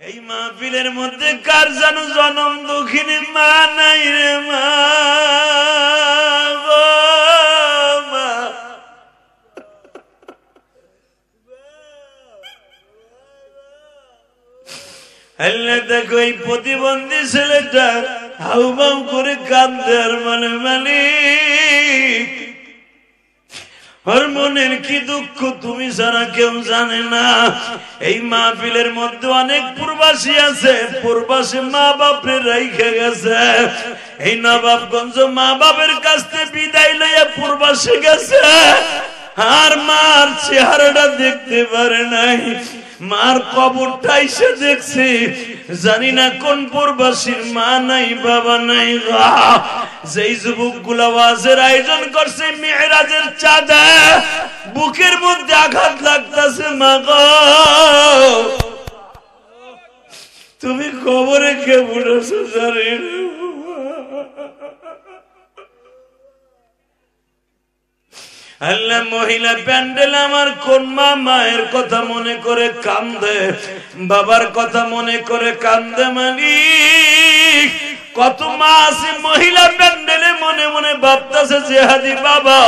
এই মাহফিলের মধ্যে কার জানো জনম দুঃখিনী মা নাই রে মা গো মা। আল্লাহ দেখো এই প্রতিবন্ধী ছেলেটা হাউমাউ করে কাঁদে আর মানে মালিক ওর মনের কি দুঃখ তুমি ছাড়া কেউ জানে না। এই মাহফিলের মধ্যে অনেক প্রবাসী আছে, প্রবাসী মা বাপরে রাইখে গেছে। এই নবাবগঞ্জ মা বাপের কাছ থেকে বিদায় লইয়া প্রবাসী গেছে, আর মার চেহারাটা দেখতে পারে নাই, মার কবরটা এসে দেখছে। জানি না কোন প্রবাসীর মা নাই বাবা নাই। যেই যুবক গুলা ওয়াজের আয়োজন করছে মেরাজের চাঁদে বুকের মধ্যে আঘাত লাগতেছে। মা গো তুমি কবরে কে বুড়েছো জানি না। আল্লাহ মহিলা প্যান্ডেল আমার কোন মা মায়ের কথা মনে করে কান্দে, বাবার কথা মনে করে কান্দে মালিক। কত মা আছে মহিলা প্যান্ডেলে মনে মনে ভাবতেছে জেহাদি বাবা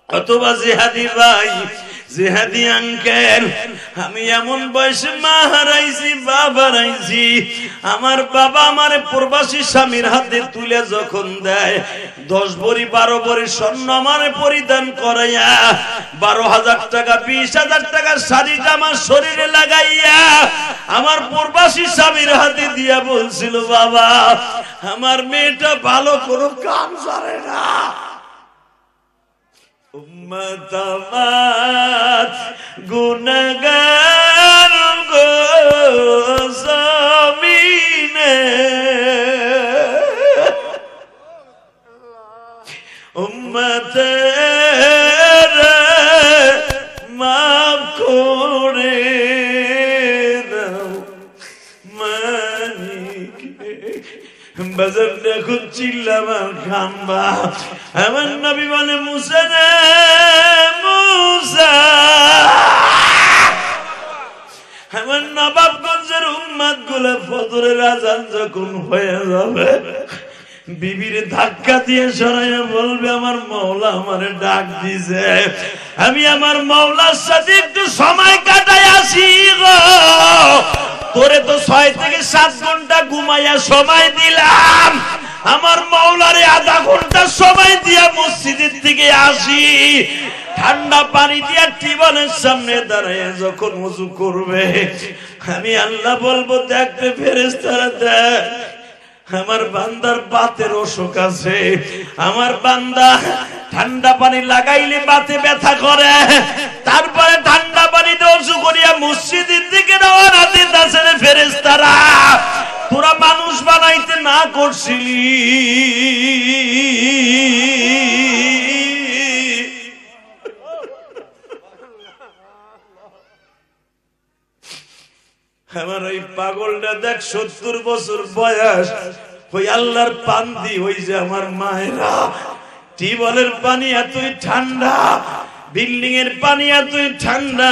অথবা জেহাদি ভাই, জেহাদি আঙ্কেল, আমি এমন বয়সে মা হারাইছি বাবা হারাইছি। আমার বাবা আমার প্রবাসী স্বামীর হাতে তুলে যখন দেয় 10 ভরি 12 ভরি স্বর্ণ আমার পরিধান করাইয়া 12,000 টাকা 20,000 টাকা শাড়িটা আমার শরীরে লাগাইয়া আমার প্রবাসী স্বামীর হাতে দিয়া বলছিল বাবা আমার মেয়েটা ভালো কোনো কাম জানে না, উম্মত আমার গুনাহগার গো জমিনে, উম্মতের মাফ করে দাও মালিক। বাজার দেখো চিল্লাবা কাম্বা। আমার নবী বলে মুসা রে মুসা, আমার নবাবগঞ্জের উম্মত গুলা ফজরের আযান যখন হয়ে যাবে বিবির ধাক্কা দিয়ে সরাইয়া বলবে আমার মাওলা আমারে ডাক দিছে, আমি আমার মাওলার সাথে একটু সময় কাটাই আসি গো। তোরে তো 6 থেকে 7 ঘন্টা ঘুমাইয়া সময় দিলাম, আমার মাওলারে আধা ঘন্টা সময় দিয়া মসজিদের থেকে আসি। ঠান্ডা পানি দিয়া টিউবওয়েলের সামনে দাঁড়ায় যখন ওযু করবে আমি আল্লাহ বলবো দেখতে ফেরেশতারা দেখ আমার বান্দার বাতের অসুখ আছে, আমার বান্দা ঠান্ডা পানি লাগাইলে বাতে ব্যথা করে, তারপরে ঠান্ডা পানিতে ওযু করিয়া মসজিদের দিকে রওনা দিতেছে। ফেরেশতারা তোরা মানুষ বানাইতে না করছিলি, আমার ওই পাগলটা দেখ 70 বছর বয়স, ওই আল্লাহর পান্দি ওই যে আমার মায়েরা টিউবওয়েলের পানি এতই ঠান্ডা, বিল্ডিং এর পানি এতই ঠান্ডা,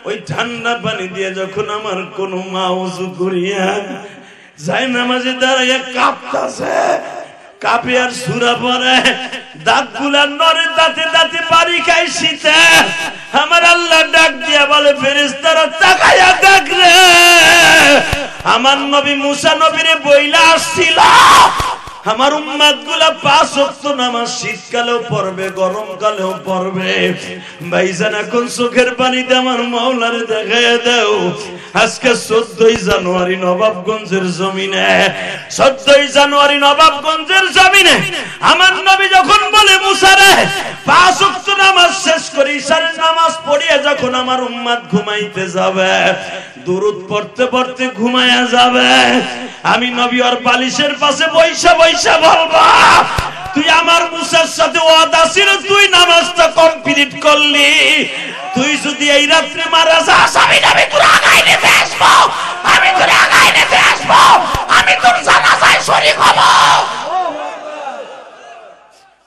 ওই ঠান্ডা পানি দিয়ে যখন আমার কোন মা ওযু করিয়া যায় নামাজে দাঁড়াইয়া কাঁপতাছে, কাঁপে আর সূরা পড়ে, দাঁত গুলা নড়ে, দাঁতে দাঁতে পানি খায় শীতে। আমার আল্লাহ ডাক দিয়া বলে ফেরেশতারা তাকায়া দেখ রে আমার নবী মুসা নবীরে বইলা আসছিল আমার উম্মত গুলা 5 ওয়াক্ত নামাজ শীতকালেও পড়বে গরমকালেও পড়বে। ভাইজান এখন চোখের পানিতে আমার মাওলারে দেখাইয়া দাও। আজকে 14 জানুয়ারি নবাবগঞ্জের জমিনে, 14 জানুয়ারি নবাবগঞ্জের জমিনে আমার নবী যখন বলে মুসা রে 5 ওয়াক্ত নামাজ শেষ করে ইশারের নামাজ পড়িয়া যখন আমার উম্মত ঘুমাইতে যাবে, দুরূদ পড়তে পড়তে ঘুমায়া যাবে, আমি নবী ওর বালিশের পাশে বইসা বইসা বলবা তুই আমার মুসার সাথে ওয়াদা ছিল তুই নামাজটা কমপ্লিট করলি, তুই যদি এই রাত্রে মারা যাস আমি তোর আগায় নিতে আসবো, আমি তোর আগায় নিতে আসবো, আমি তোর জানাজায় শরীক হব,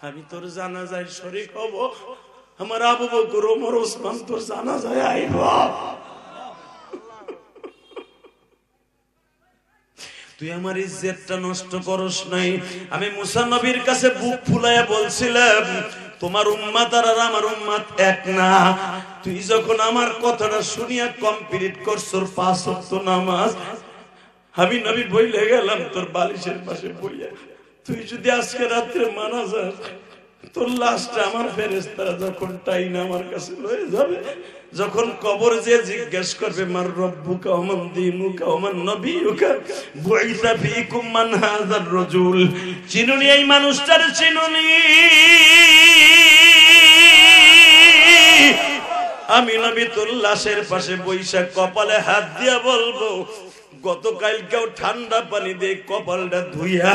আমি তোর জানাজায় শরীক হব, আমার আবু বকর ওমর ওসমান তোর জানাজায় আইব। তুই আমার ইজ্জতটা নষ্ট করস নাই। আমি মুসা নবীর কাছে বুক ফুলাইয়া বলছিলাম তোমার উম্মত আর আমার উম্মত এক না। তুই যখন আমার কথাটা শুনিয়া কমপ্লিট করছর 5 ওয়াক্ত নামাজ, আমি নবী বইলে গেলাম তোর বালিশের পাশে বইয়া, তুই যদি আজকে রাত্রে মারা যাস তোর লাশটা আমার ফেরেশতারা যখন টাইনা আমার কাছে লয়ে যাবে, যখন কবর যে জিজ্ঞেস করবে মার রব্বুকা ওয়া মান দীনুকা ওয়া মান নবিয়ুকা বুইসা ফীকুম মান হাযার রাজুল, চিনুনি এই মানুষটার চিনুনি? আমি নবী তোর লাশের পাশে বৈশা কপালে হাত দিয়া বলবো গতকালকেও ঠান্ডা পানি দিয়ে কপালটা ধুইয়া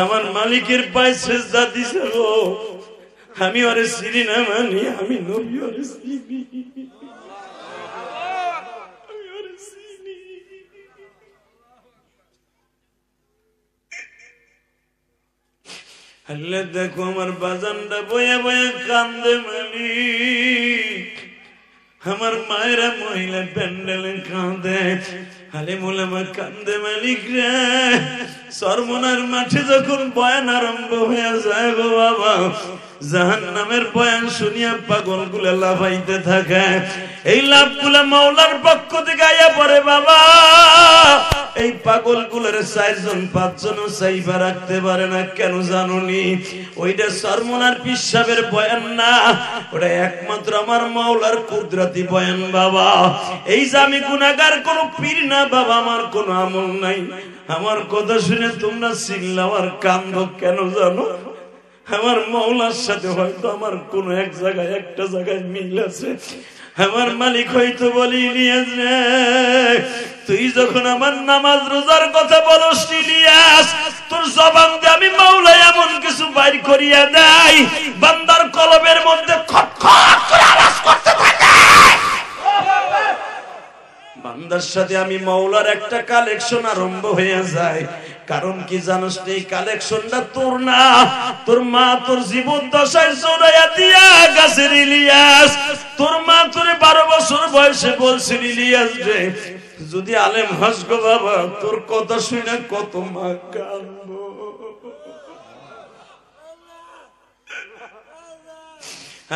আমার মালিকের পায়ে সিজদা দিছে গো, আমি ওরে চিনি না মানি, আমি নবী ওরে চিনি, আমি ওরে চিনি। আল্লাহ দেখো আমার বাজানটা বয়ে বয়ে কান্দে মালিক, আমার মায়েরা মহিলা প্যান্ডেলে কাঁদে, আলেম ওলামা কান্দে মালিক রে। সরমনার মাঠে যখন বয়ান আরম্ভ হয়ে যায় গো বাবা, জাহান্নামের বয়ান শুনিয়া পাগল গুলা লাফাইতে থাকে, এই লাভগুলা মাওলার পক্ষ থেকে আয়া পড়ে বাবা। এই পাগল গুলার 4 জন 5 জন সাইবা রাখতে পারে না, কেন জানোনি? ওইটা সরমনার পিসাবের বয়ান না, ওটা একমাত্র আমার মাওলার কুদরতি বয়ান বাবা। এই যে আমি গুনাহগার কোন পীর না বাবা, আমার কোন আমল নাই। আমার কথা শুনে তোমরা চিল্লাও আর কান্দো কেন জানো? আমার মাওলার সাথে হয়তো আমার কোন একটা জায়গায় মিল আছে। আমার মালিক হয়তো বলি ইলিয়াস রে, তুই যখন আমার নামাজ রোজার কথা বলস ইলিয়াস, তোর জবান দিয়ে আমি মাওলা এমন কিছু বাইর করিয়া দেয় বান্দার কলবের মধ্যে খটখট করে আওয়াজ করতে থাকে। বান্দার সাথে আমি মাওলার একটা কালেকশন আরম্ভ হয়ে যায়। কারণ কি জানোস? এই কালেকশনটা তোর না, তোর মা তোর জীবন দশায় চড়াইয়া দিয়া গাছের ইলিয়াস। তোর মা তোরে 12 বছর বয়সে বলছিল ইলিয়াস রে যদি আলেম হস গো বাবা, তোর কথা শুনে কত মা কাঁদবো।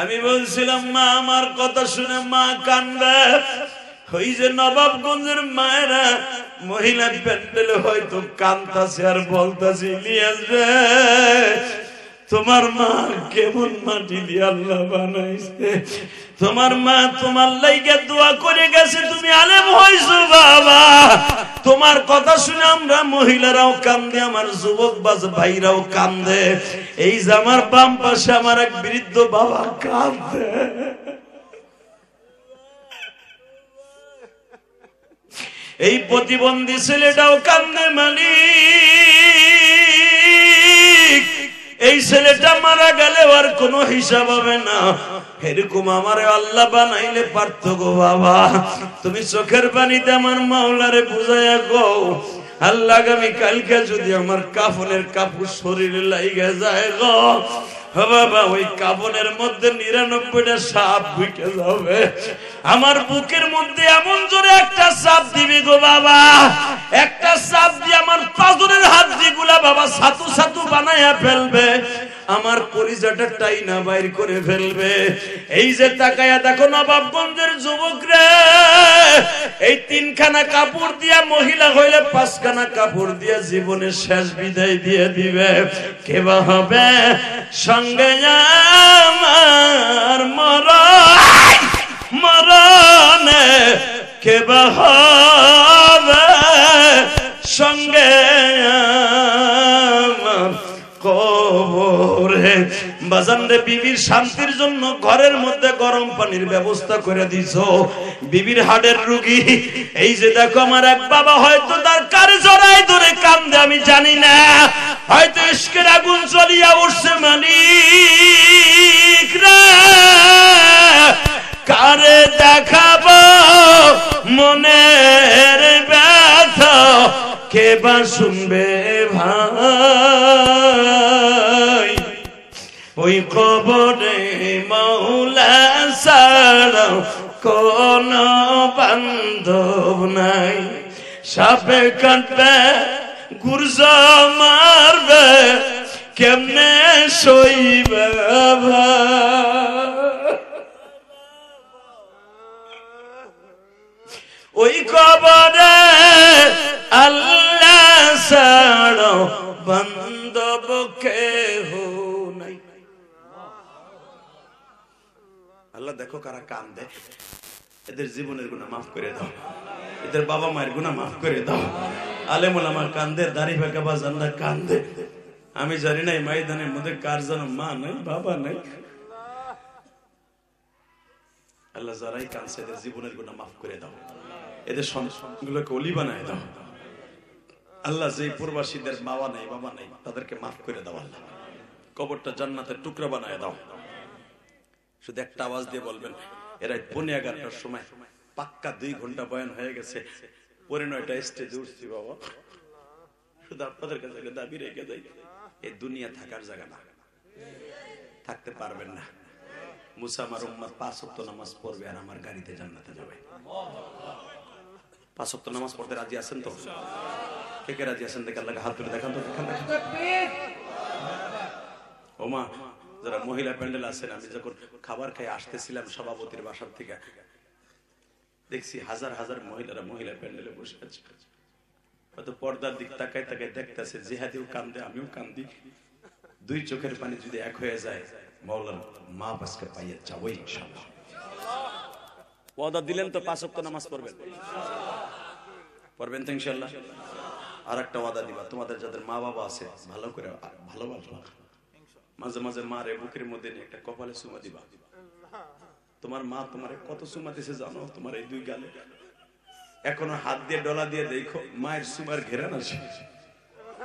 আমি বলছিলাম মা আমার কথা শুনে মা কাঁদবে। ওই যে নবাবগঞ্জের মায়েরা মহিলা প্যান্ডেলে হয়তো কান্তাছে আর বলতাছে ইলিয়াস রে তোমার মা কেমন মাটি দিয়ে আল্লাহ বানাইছে, তোমার মা তোমার লাইগা দোয়া করে গেছে, তুমি আলেম হইছো বাবা। তোমার কথা শুনে আমরা মহিলারাও কান্দে, আমার যুবক বাজ ভাইরাও কান্দে। এই যে আমার বাম পাশে আমার এক বৃদ্ধ বাবা কান্দে। এই প্রতিবন্ধী ছেলেটাও কান্দে মালিক। এই ছেলেটা মারা গেলে আর কোনো হিসাব হবে না। এরকম আমারে আল্লাহ বানাইলে পারত গো বাবা। তুমি চোখের পানিতে আমার মাওলারে বুঝাইয়া গো আল্লাহ আগামী কালকে যদি আমার কাফনের কাপড় শরীরে লাইগা যায় গো বাবা, ওই কাফনের মধ্যে 99টা সাপ ঢুকে যাবে। আমার বুকের মধ্যে এমন জোরে একটা সাপ দিবি গো বাবা, একটা সাপ দিয়ে আমার পাজরের হাড্ডিগুলা বাবা ছাতু ছাতু বানায়া ফেলবে, আমার কলিজাটা টাইনা বাইর করে ফেলবে। এই যে তাকায়া দেখো নবাবগঞ্জের যুবক রে, এই 3খানা কাপড় দিয়া মহিলা হইলে 5খানা কাপড় দিয়া জীবনের শেষ বিদায় দিয়ে দিবে। কেবা হবে সঙ্গে আমার মরণে, কেবা হবে সঙ্গে আমার কবরে। বাজান রে, বিবির শান্তির জন্য ঘরের মধ্যে গরম পানির ব্যবস্থা করে দিছো। বিবির হাড়ের রোগী। এই যে দেখো আমার এক বাবা হয়তো তার কার জড়াই ধরে কান্দে, আমি জানি না, হয়তো ইশকের আগুন জ্বলিয়া উঠছে মালিক রে। কারে দেখাবো মনের ব্যথা, কে বা শুনবে ভাই? ওই কবরে মাওলা ছাড়া কোন বান্ধব নাই। সাপে কাটবে গুরজা মারবে কেমনে সইবে ওই কবরে আল্লাহ ছাড়ো বান্ধব কেহ নাই। আল্লাহ দেখো কারা কান্দে, এদের জীবনের গুনাহ মাফ করে দাও, এদের বাবা মায়ের গুনাহ মাফ করে দাও। আলেম ওলামা কান্দে, দাড়ি পাকা বাজানরা কান্দে। আমি জানি না এই ময়দানের মধ্যে কার যেন মা নাই, বাবা নাই। আল্লাহ যারাই কাঁদছে এদের জীবনের গুনাহ মাফ করে দাও, এদের সন্তানগুলোকে ওলি বানায় দাও। আল্লাহ যেই প্রবাসীদের বাবা নাই, বাবা নাই, তাদেরকে মাফ করে দাও। আল্লাহ কবরটা জান্নাতের টুকরা বানায় দাও। শুধু একটা আওয়াজ দিয়ে বলবেন, এরা 11:30টার সময় পাক্কা 2 ঘন্টা বয়ান হয়ে গেছে, 9:30টা স্টেজে উঠছি বাবা। শুধু আপনাদের কাছে দাবি রেখে যাই, এই দুনিয়া থাকার জায়গা না, থাকতে পারবেন না। মুসা আমার উম্মত 5 ওয়াক্ত নামাজ পড়বে আর আমার গাড়িতে জান্নাতে যাবে। 5 ওয়াক্ত নামাজ পড়তে রাজি আছেন তো? কে কে রাজি আছেন? দেখে আল্লাহকে হাত তুলে দেখান তো, দেখান। ওমা যারা মহিলা প্যান্ডেল আছেন, আমি যখন খাবার খেয়ে আসতেছিলাম সভাপতির বাসার থেকে, দেখছি হাজার হাজার মহিলারা মহিলা প্যান্ডেলে বসে আছে। হয়তো পর্দার দিক তাকায় তাকায় দেখতেছে, জিহাদিও কান্দে, আমিও কান্দি। 2 চোখের পানি যদি এক হয়ে যায়, মাওলার মা বাসকে পাইয়ে যাবো ইনশাআল্লাহ। ওয়াদা দিলেন তো 5 ওয়াক্ত নামাজ পড়বেন? পড়বেন তো ইনশাআল্লাহ? আর একটা ওয়াদা দিবা, তোমাদের যাদের মা বাবা আছে ভালো করে ভালোবাসবা। মাঝে মাঝে মারে বুকের মধ্যে নিয়ে একটা কপালে চুমা দিবা। তোমার মা তোমারে কত চুমা দিছে জানো? তোমার এই 2 গালে। এখনো হাত দিয়ে ডলা দিয়ে দেখো, মায়ের চুমার ঘেরান আসে,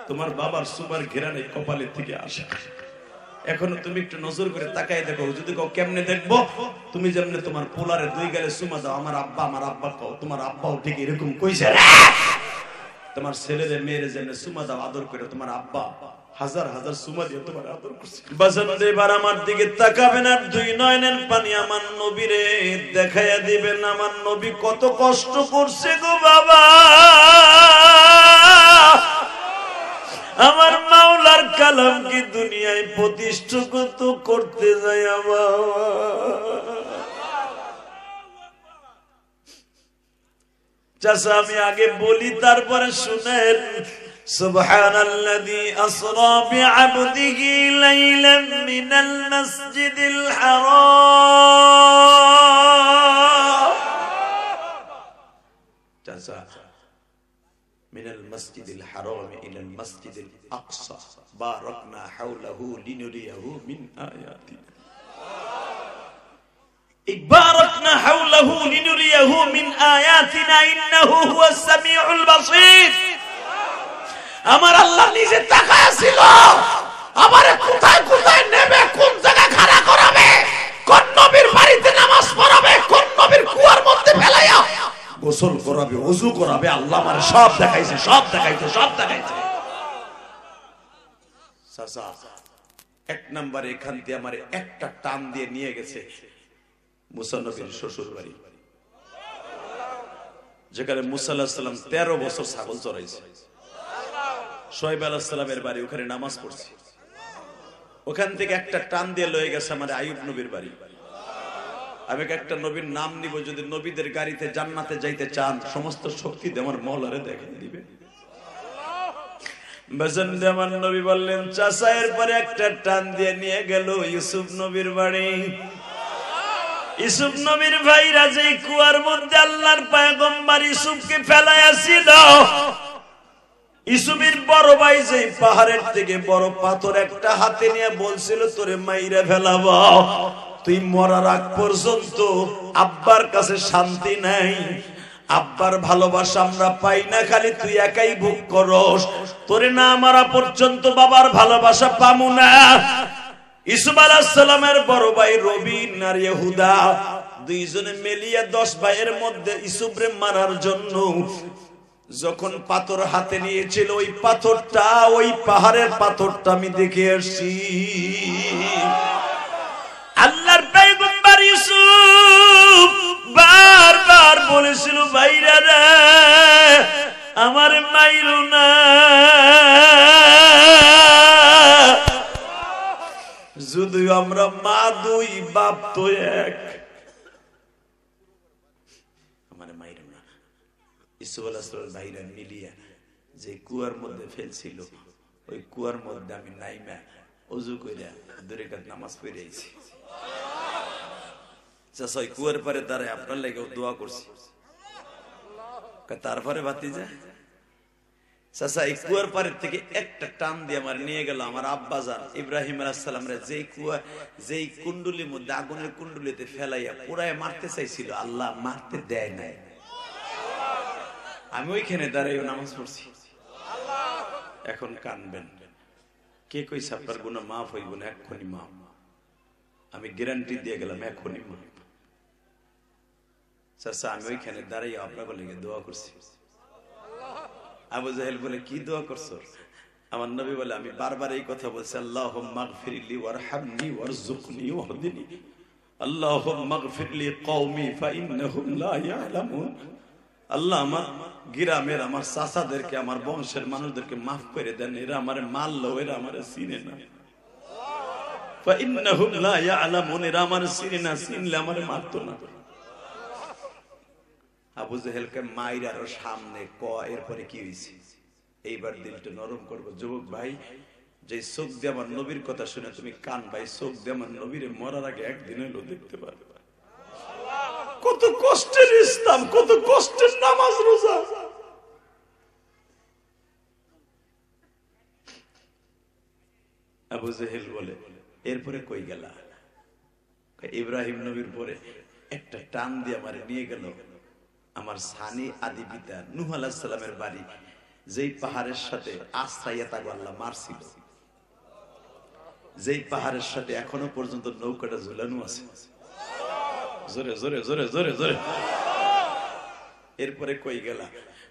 তোমার বাবার চুমার ঘেরান এই কপালের থেকে আসে। এখনো তুমি একটু নজর করে তাকায় দেখো, যদি কও কেমনে দেখবো, তুমি যেমনে তোমার পোলারে 2 গালে চুমা দাও, আমার আব্বা কও, তোমার আব্বাও ঠিক এরকম কইছে। তোমার ছেলেদের মেয়েরে যেমনে চুমা দাও আদর করে, তোমার আব্বা হাজার হাজার চুমা দিয়ে তোমার আদর করছে। বাজান এবার আমার দিকে তাকাবেন আর 2 নয়নের পানি আমার নবীরে দেখাইয়া দিবেন। আমার নবী কত কষ্ট করছে গো বাবা, আমার মাওলার কালাম কি দুনিয়ায় প্রতিষ্ঠিত করতে যায় বাবা। চাচা আমি আগে বলি তারপরে শুনেন। সুবহানাল্লাযী আসরা বিআবদিহি লাইলান মিনাল মাসজিদিল হারাম। চাচা মিনাল মাসজিদিল হারাম ইলাল মাসজিদিল আকসা বারাকনা হাওলাহু লিনুরিয়াহু মিন আয়াতিনা। বারাকনা হাওলাহু লিনুরিয়াহু মিন আয়াতিনা ইন্নাহু হুয়াস সামিউল বাসীর। আমার আল্লাহ নিজে তাকায় ছিল আমারে কোথায় কোথায় নেবে, কোন জায়গা খাড়া করাবে, কোন নবীর বাড়িতে নামাজ পড়াবে, কোন নবীর কুয়ার মধ্যে ফেলাইয়া গোসল করাবে, ওযু করাবে। আল্লাহ আমারে সব দেখাইছে, সব দেখাইছে, সব দেখাইছে। চাচা 1 নম্বরে এখান দিয়ে আমারে একটা টান দিয়ে নিয়ে গেছে মুসা নবীর শ্বশুর বাড়ি, যেখানে মুসা আলাইহিস সালাম 13 বছর ছাগল চড়াইছে। শোয়েব আলাইহিস সালামের বাড়ি, ওখানে নামাজ পড়ছি। ওখান থেকে একটা টান দিয়ে লয়ে গেছে আমার আইয়ুব নবীর বাড়ি। আমি একটা নবীর নাম নিব, যদি নবীদের গাড়িতে জান্নাতে যাইতে চান সমস্ত শক্তি দিয়ে আমার মওলারে দেখিয়ে দিবে। বেজন আমার নবী বললেন চাচা, এরপরে একটা টান দিয়ে নিয়ে গেল ইউসুফ নবীর বাড়ি। ইউসুফ নবীর ভাইরা যে কুয়ার মধ্যে আল্লাহর পয়গম্বর ইউসুফকে ফেলাইয়াছিল, ইউসুফের বড় ভাই যে পাহাড়ের থেকে বড় পাথর একটা হাতে নিয়ে বলছিল তোরে মাইরা ফেলাবো, তুই মরার আগ পর্যন্ত আব্বার কাছে শান্তি নাই, আব্বার ভালোবাসা আমরা পাই না, খালি তুই একাই ভোগ করস, তোরে না মারা পর্যন্ত বাবার ভালোবাসা পামু না। ইউসুফ আলাইহিস সালামের বড় ভাই রবিন আর ইহুদা দুইজনে মিলিয়া 10 ভাইয়ের মধ্যে ইউসুফরে মারার জন্য যখন পাথর হাতে নিয়েছিল, ওই পাথরটা, ওই পাহাড়ের পাথরটা আমি দেখে আসছি। আল্লাহর পয়গম্বর ইউসুফ বারবার বলেছিল ভাইরা রে আমার মাইরো না, যদিও আমরা মা দুই বাপ তো এক। আমার মায়ের না ইসুফ আলাইহিস সালামের ভাইরা মিলিয়া যে কুয়ার মধ্যে ফেলছিল, ওই কুয়ার মধ্যে আমি নাইমা ওযু কইরা 2 রাকাত নামাজ পড়ে আইছি। চাচা ওই কুয়ার পারে দাঁড়ায় আপনার লাগে দোয়া করছি। তারপরে ভাতিজা চাচা এই কুয়ার পারের থেকে একটা টান দিয়ে আমার নিয়ে গেল আমার আব্বাজান ইব্রাহিম আলাইহিস সালামরে যেই কুয়া যেই কুণ্ডুলির মধ্যে আগুনের কুণ্ডুলিতে ফেলাইয়া পুরায় মারতে চাইছিল, আল্লাহ মারতে দেয় নাই। আমি ওইখানে দাঁড়াই নামাজ পড়ছি। এখন কানবেন, কে কইছে আপনার গুনাহ মাফ হইব না? এক্ষুনি মাফ, আমি গ্যারান্টি দিয়ে গেলাম এক্ষুনি মাফ। চাচা আমি ওইখানে দাঁড়াই আপনার লেগে দোয়া করছি। আবু জাহেল বলে কি দোয়া করছো? আমার নবী বলে আমি বারবার এই কথা বলছি, আল্লাহুম্মা গফিরলি ওয়ারহামনি ওয়ারযুকনি ওয়াহদিনি, আল্লাহুম্মা গফিরলি কওমি ফাইন্নাহুম লা ইয়ালামুন। আল্লাহ আমার গ্রামের আমার চাচাদেরকে আমার বংশের মানুষদেরকে মাফ করে দেন, এরা আমারে মারলো, এরা আমারে চিনে না। ফাইন্নাহুম লা ইয়ালামুন, এরা আমারে চিনে না, চিনলে আমারে মারতো না। আবু জাহেলকে মাইরার সামনে এরপরে কি হয়েছে? এইবার দিলটা নরম করবো। যুবক ভাই, যে চোখ দিয়ে আমার নবীর কথা শুনে তুমি কান ভাই, চোখ দিয়ে আমার নবীরে মরার আগে একদিন হলো দেখতে পারবে। কত কষ্টের ইসলাম, কত কষ্টের নামাজ রোজা। আবু জাহেল বলে এরপরে কই গেলা? ইব্রাহিম নবীর পরে একটা টান দিয়ে আমার নিয়ে গেল আমার সানি আদি পিতা নূহ আলাইহিস সালামের বাড়ি, যেই পাহাড়ের সাথে আশ্রাইয়া তাকে আল্লাহ মারছিল, যেই পাহাড়ের সাথে এখনো পর্যন্ত নৌকাটা ঝুলানো আছে। জোরে জোরে জোরে জোরে জোরে। এরপরে কই গেলা?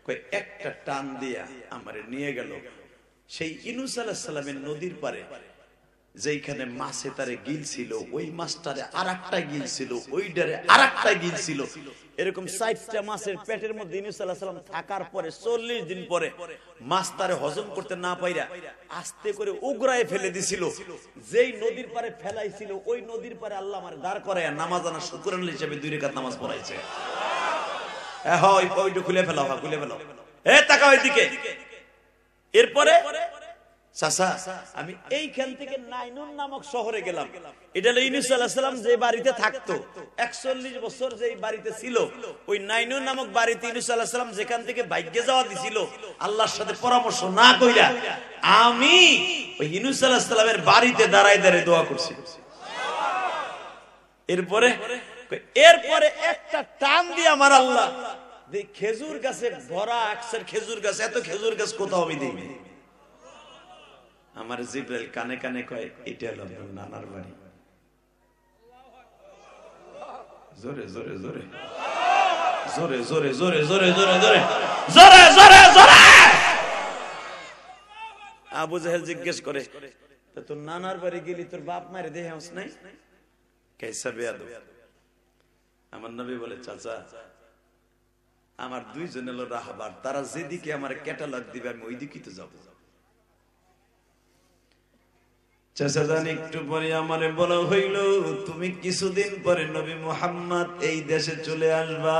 কই একটা টান দিয়া আমারে নিয়ে গেল সেই ইউনূস আলাইহিস সালামের নদীর পারে, যেইখানে মাছে তারে গিল ছিল, ওই মাছটারে আরেকটা গিল ছিল, ওইটারে আরেকটা গিল ছিল। এরকম 4টা মাছের পেটের মধ্যে ইউনূস আলাইহিস সালাম থাকার পরে 40 দিন পরে মাছ তারে হজম করতে না পাইরা আস্তে করে উগরায় ফেলে দিছিল। যেই নদীর পারে ফেলাইছিল, ওই নদীর পারে আল্লাহ আমারে দাঁড় করায়া নামাজ আনা শুকরান হিসেবে 2 রাকাত নামাজ পড়াইছে। ওই ওইটা খুলে ফেলাও, খুলে ফেলাও। তাকাও এদিকে। এরপরে চাচা আমি এইখান থেকে নাইনুন নামক শহরে গেলাম। এটা হলো ইউনূস আলাইহিস সালাম যে বাড়িতে থাকতো, 41 বছর যেই বাড়িতে ছিল, ওই নাইনুন নামক বাড়িতে ইউনূস আলাইহিস সালাম যেখান থেকে ভাগ্যে যাওয়া দিছিল আল্লাহর সাথে পরামর্শ না কইরা, আমি ওই ইউনূস আলাইহিস সালামের বাড়িতে দাঁড়ায় দাঁড়ায় দোয়া করছি। এরপরে একটা টান দিয়ে আমার আল্লাহ খেজুর গাছে ভরা, আকসের খেজুর গাছ, এত খেজুর গাছ কোথাও আমি দেইনি। আমার জিবরাইল কানে কানে কয় এটা হলো আপনার নানার বাড়ি। জোরে জোরে জোরে জোরে জোরে জোরে জোরে জোরে জোরে জোরে জোরে জোরে। আবু জাহেল জিজ্ঞেস করে তোর নানার বাড়ি গেলি তোর বাপ মারে দেহে হাস নাই? কেসা বেয়াদব। আমার নবী বলে চাচা আমার 2 জন হলো রাহবার, তারা যেদিকে আমার ক্যাটালগ দিবে আমি ওই দিকেই তো যাবো। চাচা জান একটু পরে আমারে বলা হইল তুমি কিছুদিন পরে নবী মুহাম্মদ এই দেশে চলে আসবা।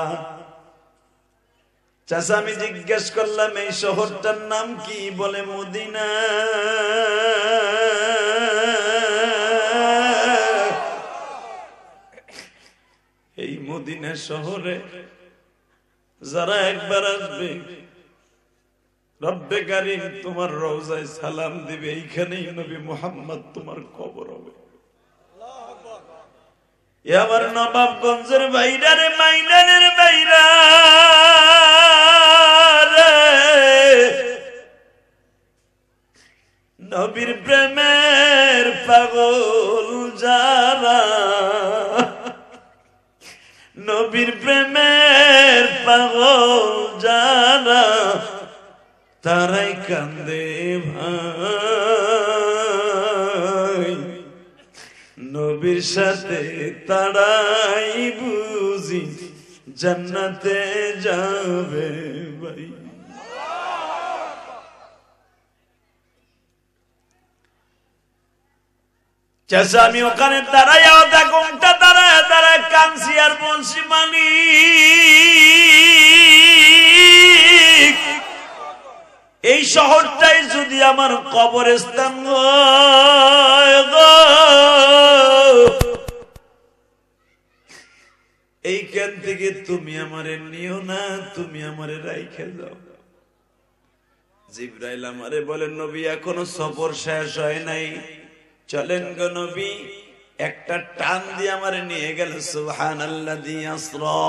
চাচা আমি জিজ্ঞেস করলাম এই শহরটার নাম কি? বলে মদিনা। এই মদিনা শহরে যারা একবার আসবে রব্বে কারীম তোমার রওজায় সালাম দিবে, এইখানেই নবী মুহাম্মদ তোমার কবর হবে। আমার নবাবগঞ্জের বাইরা রে, মাইনানের বাইরা রে, নবীর প্রেমের পাগল যারা, নবীর প্রেমের পাগল যারা, তারাই কান্দে ভাই, নবীর সাথে তারাই বুঝি জান্নাতে যাবে ভাই। চাচা আমি ওখানে দাঁড়ায় আধা ঘন্টা দাঁড়ায় দাঁড়ায় কাঁদছি আর বলছি মালিক এই শহরটাই যদি আমার কবরস্থান হয় গো, এইখান থেকে তুমি আমারে নিও না, তুমি আমারে রাইখে যাও। জিবরাইল আমারে বলেন নবী এখনো সফর শেষ হয় নাই, চলেন গো নবী। একটা টান দিয়ে আমারে নিয়ে গেল। সুবহানাল্লাযী আসরা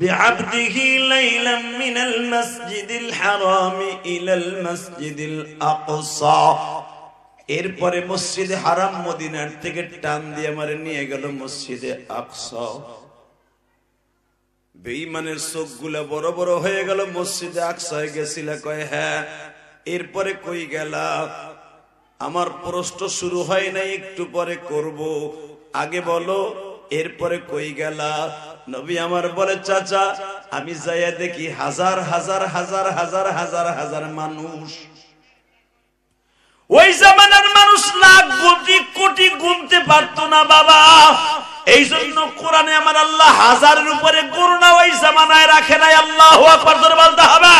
বিআবদিহি লাইলাম মিনাল মাসজিদিল হারাম ইলাল মাসজিদিল আকসা। এরপরে মসজিদে হারাম মদিনার থেকে টান দিয়ে আমারে নিয়ে গেল মসজিদে আকসা। বেঈমানের চোখগুলা বড় বড় হয়ে গেল। মসজিদে আকসায় গেছিলা? কয় হ্যাঁ। এরপরে কই গেলা? আমার প্রশ্ন শুরু হয় নাই, একটু পরে করব, আগে বলো এরপরে কই গেলা? নবী আমার বলে চাচা আমি যাইয়া দেখি হাজার হাজার হাজার হাজার হাজার হাজার মানুষ। ওই জামানার মানুষ লাখ কোটি কোটি গুনতে পারতো না বাবা। এই জন্য কোরআনে আমার আল্লাহ হাজারের উপরে গণনা ওই জামানায় রাখে নাই। আল্লাহু আকবার জোরে বলতে হবে।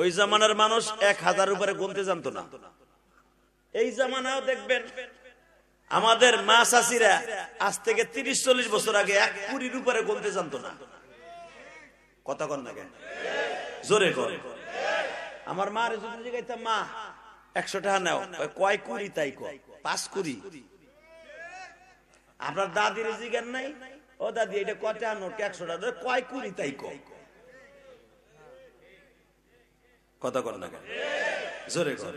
ওই জামানার মানুষ 1000 উপরে গুনতে জানতো না। এই জামানাও দেখবেন আমাদের মা চাচিরা আজ থেকে 30-40 বছর আগে 1 কুড়ির উপরে গুনতে জানতো না। কথা কন না কেন? জোরে কর। আমার মার যদি জিজ্ঞাসা মা 100 টাকা নাও, কয় কুড়ি? তাই কয় 5 কুড়ি। আপনার দাদির জিজ্ঞান নাই, ও দাদি এটা কটা নোট? 100 টাকা। কয় কুড়ি? তাই কয়। কথা কর না কেন? জোরে কর।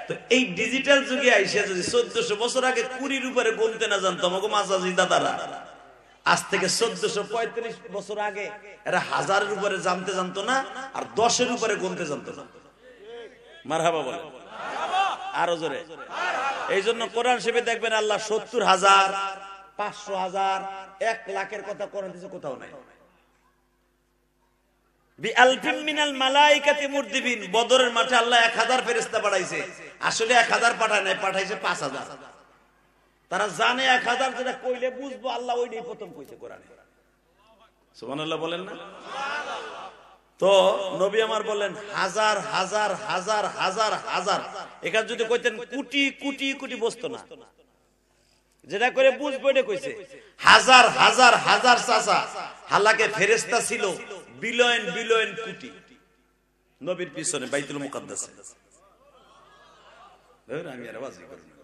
তো এই ডিজিটাল যুগে আইসা যদি 1400 বছর আগে কুড়ির উপরে গুনতে না জানতো আমাকে মাসাজি দাদারা, আজ থেকে 1435 বছর আগে এরা হাজারের উপরে জানতে জানতো না, আর 10-এর উপরে গুনতে জানতো না। মারহাবা বলে আরো জোরে। এই জন্য কোরআন শরীফে দেখবেন আল্লাহ 70,000, 500,000, 1 লাখের কথা কোরআন দিয়েছে, কোথাও নাই। বিআলফিন মিনাল মালাইকাতি মুরদিবিন। বদরের মাঠে আল্লাহ 1000 ফেরেশতা পাঠাইছে। আসলে 1000 পাঠায় নাই, পাঠাইছে 5000। তারা জানে 1000 যেটা কইলে বুঝবো, আল্লাহ ওইটাই প্রথম কইছে কোরআনে। সুবহানাল্লাহ বলেন না? তো নবী আমার বলেন হাজার হাজার হাজার হাজার হাজার। এখানে যদি কইতেন কোটি কোটি কোটি বসতো না, যেটা করে বুঝবো এটা কইছে হাজার হাজার হাজার। চাচা হালাকে ফেরেশতা ছিল বিলিয়ন বিলিয়ন কোটি নবীর পিছনে বাইতুল মুকাদ্দাসে। আমি আর আওয়াজ করি না।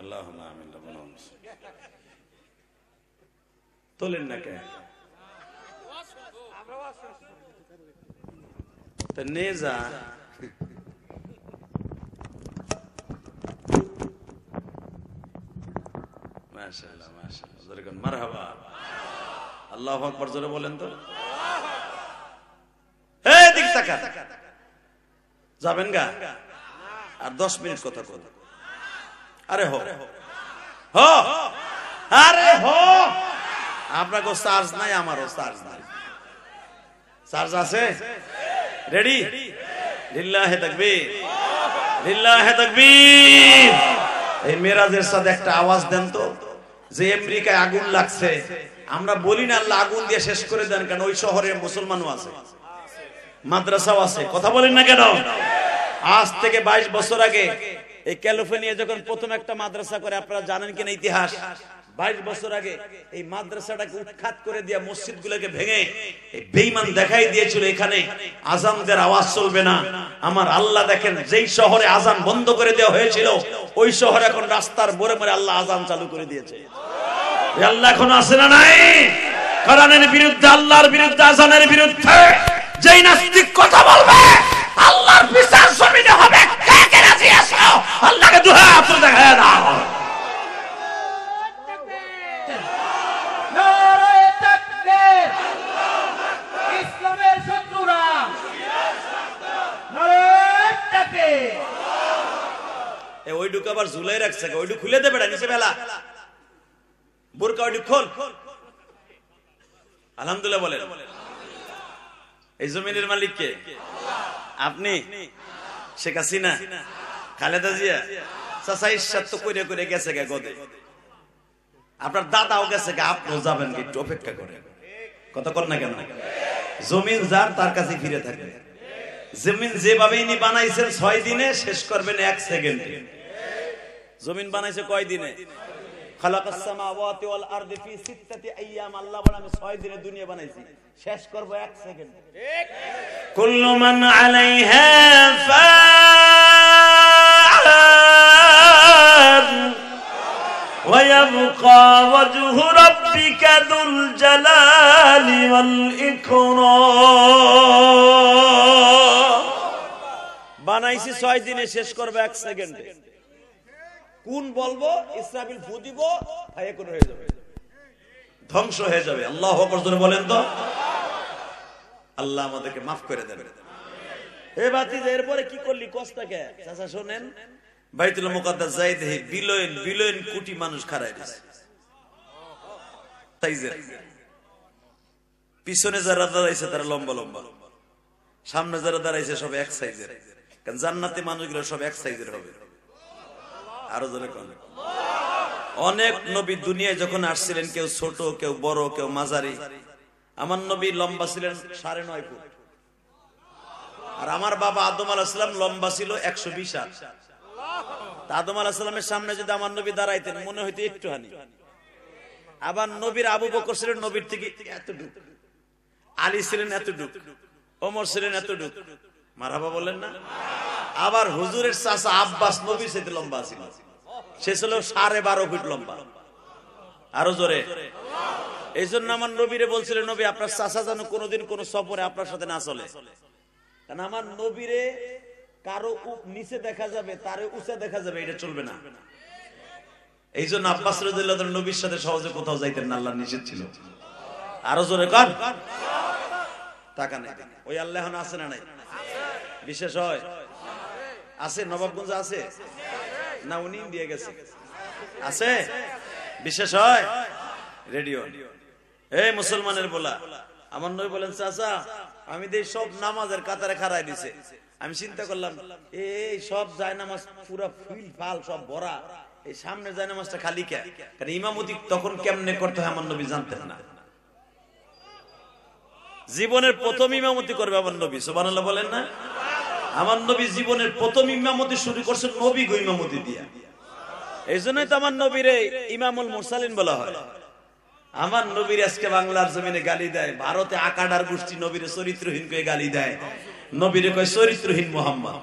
আল্লাহুম্মা আমিন। তোলেন না কেন? তা নে যা। মাশাআল্লাহ মাশাআল্লাহ। জোরে কোন মারহাবা। আল্লাহু আকবার জোরে বলেন তো। এই দিক তাকান। যাবেন গা? আর 10 মিনিট কথা কই। আরে হো হো, আরে হো। আপনার কো চার্জ নাই, আমারও চার্জ নাই। চার্জ আছে? রেডি? লিল্লাহি তাকবীর, লিল্লাহি তাকবীর। এই মেরাজের সাথে একটা আওয়াজ দেন তো, যে আমেরিকায় আগুন লাগছে। আমরা বলি না আল্লাহ আগুন দিয়ে শেষ করে দেন, কারণ ওই শহরে মুসলমানও আছে, মাদ্রাসাও আছে। কথা বলেন না কেন? আজ থেকে 22 বছর আগে এই ক্যালিফোর্নিয়া যখন প্রথম একটা মাদ্রাসা করে, আপনারা জানেন কিনা ইতিহাস? 22 বছর আগে এই মাদ্রাসাটাকে উৎখাত করে দিয়া মসজিদগুলোকে ভেঙে এই বেঈমান দেখাই দিয়েছিল এখানে আযানদের আওয়াজ চলবে না। আমার আল্লাহ দেখেন, যেই শহরে আযান বন্ধ করে দেওয়া হয়েছিল ওই শহরে এখন রাস্তার মোড়ে মোড়ে আল্লাহ আযান চালু করে দিয়েছে। আল্লাহ এখন আছে না নাই? কোরআনের বিরুদ্ধে, আল্লাহর বিরুদ্ধে, আযানের বিরুদ্ধে যেই নাস্তিক কথা বলবে আল্লাহর বিচার জমিনে হবে। কে কে রাজি আছো? আল্লাহকে দুহাত তুলে দেখায় দাও। নারায়ে তাকবীর, ইসলামের শত্রুরা নারায়ে তাকবীর। এ ওই ঢুকে আবার ঝুলাই রাখছে, ওইটু খুলে দে বেটা, নিচে ফেলা বোরকা, ওইটু খোল। আলহামদুলিল্লাহ বলেন। এই জমিনের মালিক কে? আপনি? শেখ হাসিনা? খালেদা জিয়া চাচা ইরশাদ তো কইরে কইরে গেছে গে গদে, আপনার দাদাও গেছে গে, আপনিও যাবেন কি, একটু অপেক্ষা করেন। কথা কর না কেন? জমিন যার তার কাছে ফিরে থাকবে। জমিন যেভাবে ইনি বানাইছেন 6 দিনে, শেষ করবেন 1 সেকেন্ডে। জমিন বানাইছে কয় দিনে? খালাকাস সামাওয়াতি ওয়াল আরদি ফি 6 আইয়াম। আল্লাহ বলেন আমি 6 দিনে দুনিয়া বানাইছি, শেষ করব 1 সেকেন্ডে। ঠিক। কুল্লু মান আলাইহা ফান ওয়া ইয়াবকা ওয়াজহু রাব্বিকা যুল জালালি ওয়াল ইকরাম। বানাইছি 6 দিনে, শেষ করব 1 সেকেন্ডে। কোন বলবো? ইসরাফিল ফু দিব, ফায়াকুন হয়ে যাবে, ধ্বংস হয়ে যাবে। আল্লাহু আকবার জোরে বলেন তো। আল্লাহ আমাদেরকে maaf করে দেন। এই বাতিজা এরপরে কি করলি কষ্টকে? চাচা শুনেন, বাইতুল মুকাদ্দাস যাইতে বিলিয়ন বিলিয়ন কোটি মানুষ খাড়ায় দিছে। সাইজের পিছনে যারা দাঁড়াইছে তারা লম্বা লম্বা, সামনে যারা দাঁড়াইছে সব এক সাইজের। কারণ জান্নাতে মানুষগুলো সব এক সাইজের হবে। আরো জোরে কোন? অনেক নবী দুনিয়ায় যখন আসছিলেন, কেউ ছোট, কেউ বড়, কেউ মাঝারি। আমার নবী লম্বা ছিলেন 9.5 ফুট, আর আমার বাবা আদম আলাইহিস সালাম লম্বা ছিল 120 হাত। আদম আলাইহিস সালামের সামনে যদি আমার নবী দাঁড়াইতেন মনে হইতো একটুখানি। আবার নবীর আবু বকর ছিলেন নবীর থেকে এতটুক, আলী ছিলেন এতটুক, ওমর ছিলেন এতটুক। মারহাবা বলেন না? আবার হুজুরের চাচা আব্বাস নবীর সাথে লম্বা ছিল, সে ছিল 12.5 ফুট লম্বা। আরো জোরে। এই জন্য আমার নবীরে বলছিলেন, নবী আপনার চাচা যেন কোনোদিন কোন সফরে আপনার সাথে না চলে, কারণ আমার নবীরে কারো নিচে দেখা যাবে, তারে উঁচা দেখা যাবে, এটা চলবে না। এই জন্য আব্বাস রাদিয়াল্লাহু আনহু নবীর সাথে সহজে কোথাও যাইতেন না, আল্লাহ নিষেধ ছিল। আরো জোরে কর। টাকা নাই ওই আল্লাহ এখন আছে না নাই? বিশেষ হয় আছে, নবাবগঞ্জ আছে না, উনি দিয়ে গেছে আছে। বিশেষ হয় রেডিও। এই মুসলমানের বলা, আমার নবী বলেন চাচা আমি দেই সব নামাজের কাতারে খাড়াই দিছে। আমি চিন্তা করলাম এই সব যায় নামাজ পুরা ফিল ফাল সব ভরা, এই সামনে যায় নামাজটা খালি কে? কারণ ইমামতি তখন কেমনে করতে হয় আমার নবী জানতেন না। জীবনের প্রথম ইমামতি করবে আমার নবী, সুবহানাল্লাহ বলেন না? আমার নবী জীবনের প্রথম ইমামতি শুরু করছেন নবী গো ইমামতি দিয়া। এই জন্যই তো আমার নবীরে ইমামুল মুরসালিন বলা হয়। আমার নবীর আজকে বাংলার জমিনে গালি দেয়, ভারতে আকাডার গোষ্ঠী নবীরে চরিত্রহীন কয়ে গালি দেয়, নবীরে কয় চরিত্রহীন মুহাম্মদ।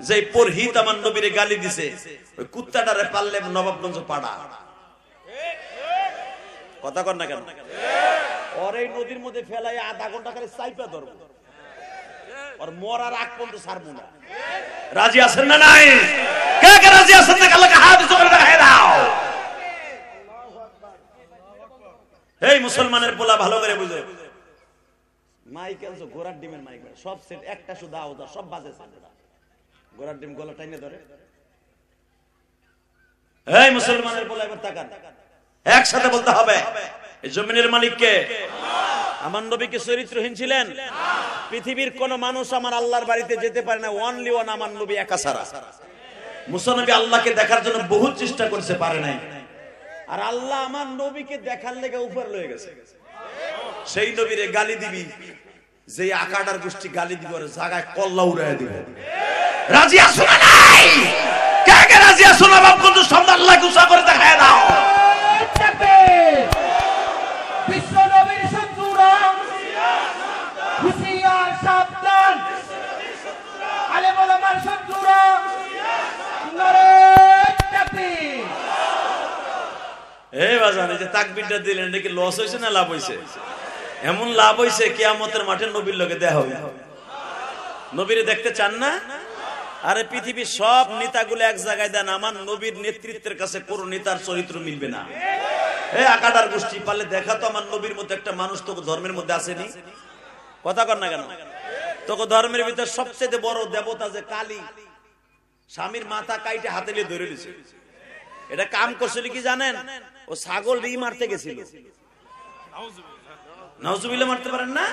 যে পরহিত আমার নবীরে গালি দিছে, ওই কুত্তাটারে পারলে নবাবগঞ্জ পাড়া। কথা কর না কেন? ওর এই নদীর মধ্যে ফেলাই আধা ঘন্টা করে চাইপা ধরবো, ওর মরার আগ পর্যন্ত ছাড়বো না। রাজি আছেন না নাই? কে কে রাজি আছেন না? কালকে হাত জোরে দেখায় দাও। এই মুসলমানের পোলা ভালো করে বুঝো, মাইক আনছো ঘোড়ার ডিমের মাইক, সব সেট একটা শুধু আওয়াজ, সব বাজে ঘোড়ার ডিম গলা টাইনে ধরে। এই মুসলমানের পোলা এবার তাকান, একসাথে বলতে হবে এই জমিনের মালিক কে? আমার নবী কি চরিত্রহীন ছিলেন? পৃথিবীর কোন মানুষ আমার আল্লাহর বাড়িতে যেতে পারে না, ওয়ানলি ওয়ান আমার নবী একা ছাড়া। মুসা নবী আল্লাহকে দেখার জন্য বহুত চেষ্টা করতে পারে নাই, আর আল্লাহ আমার নবীকে দেখার লেগে উপর লয়ে গেছে। সেই নবীরে গালি দিবি, যে আকাডার গোষ্ঠী গালি দিব, জায়গায় কল্লা উড়াইয়া দিব। রাজি আছো না নাই? কে কে রাজি আছো না? বাপ কিন্তু সামনে আল্লাহকে উঁচা করে দেখায় দাও। বিশ্ব নবীর শত্রুরা হুঁশিয়ার সাবধান, আলেম ওলামার শত্রুরা নারে তাকবীর। এই বাজান এই যে তাকবীরটা দিলেন, এটা কি লস হইছে না লাভ হইছে? এমন লাভ হইছে কিয়ামতের মাঠে নবীর লগে দেখা হবে। নবীরে দেখতে চান না? আরে পৃথিবীর সব নেতাগুলো এক জায়গায় দেন, আমার নবীর নেতৃত্বের কাছে কোন নেতার চরিত্র মিলবে না। এই আকাডার গোষ্ঠী পারলে দেখা তো আমার নবীর মধ্যে একটা মানুষ তোকে ধর্মের মধ্যে আসেনি। কথা কর না কেন? তোকে ধর্মের ভিতরে সবচেয়ে বড় দেবতা যে কালী, স্বামীর মাথা কাইটে হাতে নিয়ে ধরে দিছে। এটা কাম করছিল কি জানেন? ও ছাগল রি মারতে গেছিল। নাউজুবিল্লাহ মারতে পারেন না?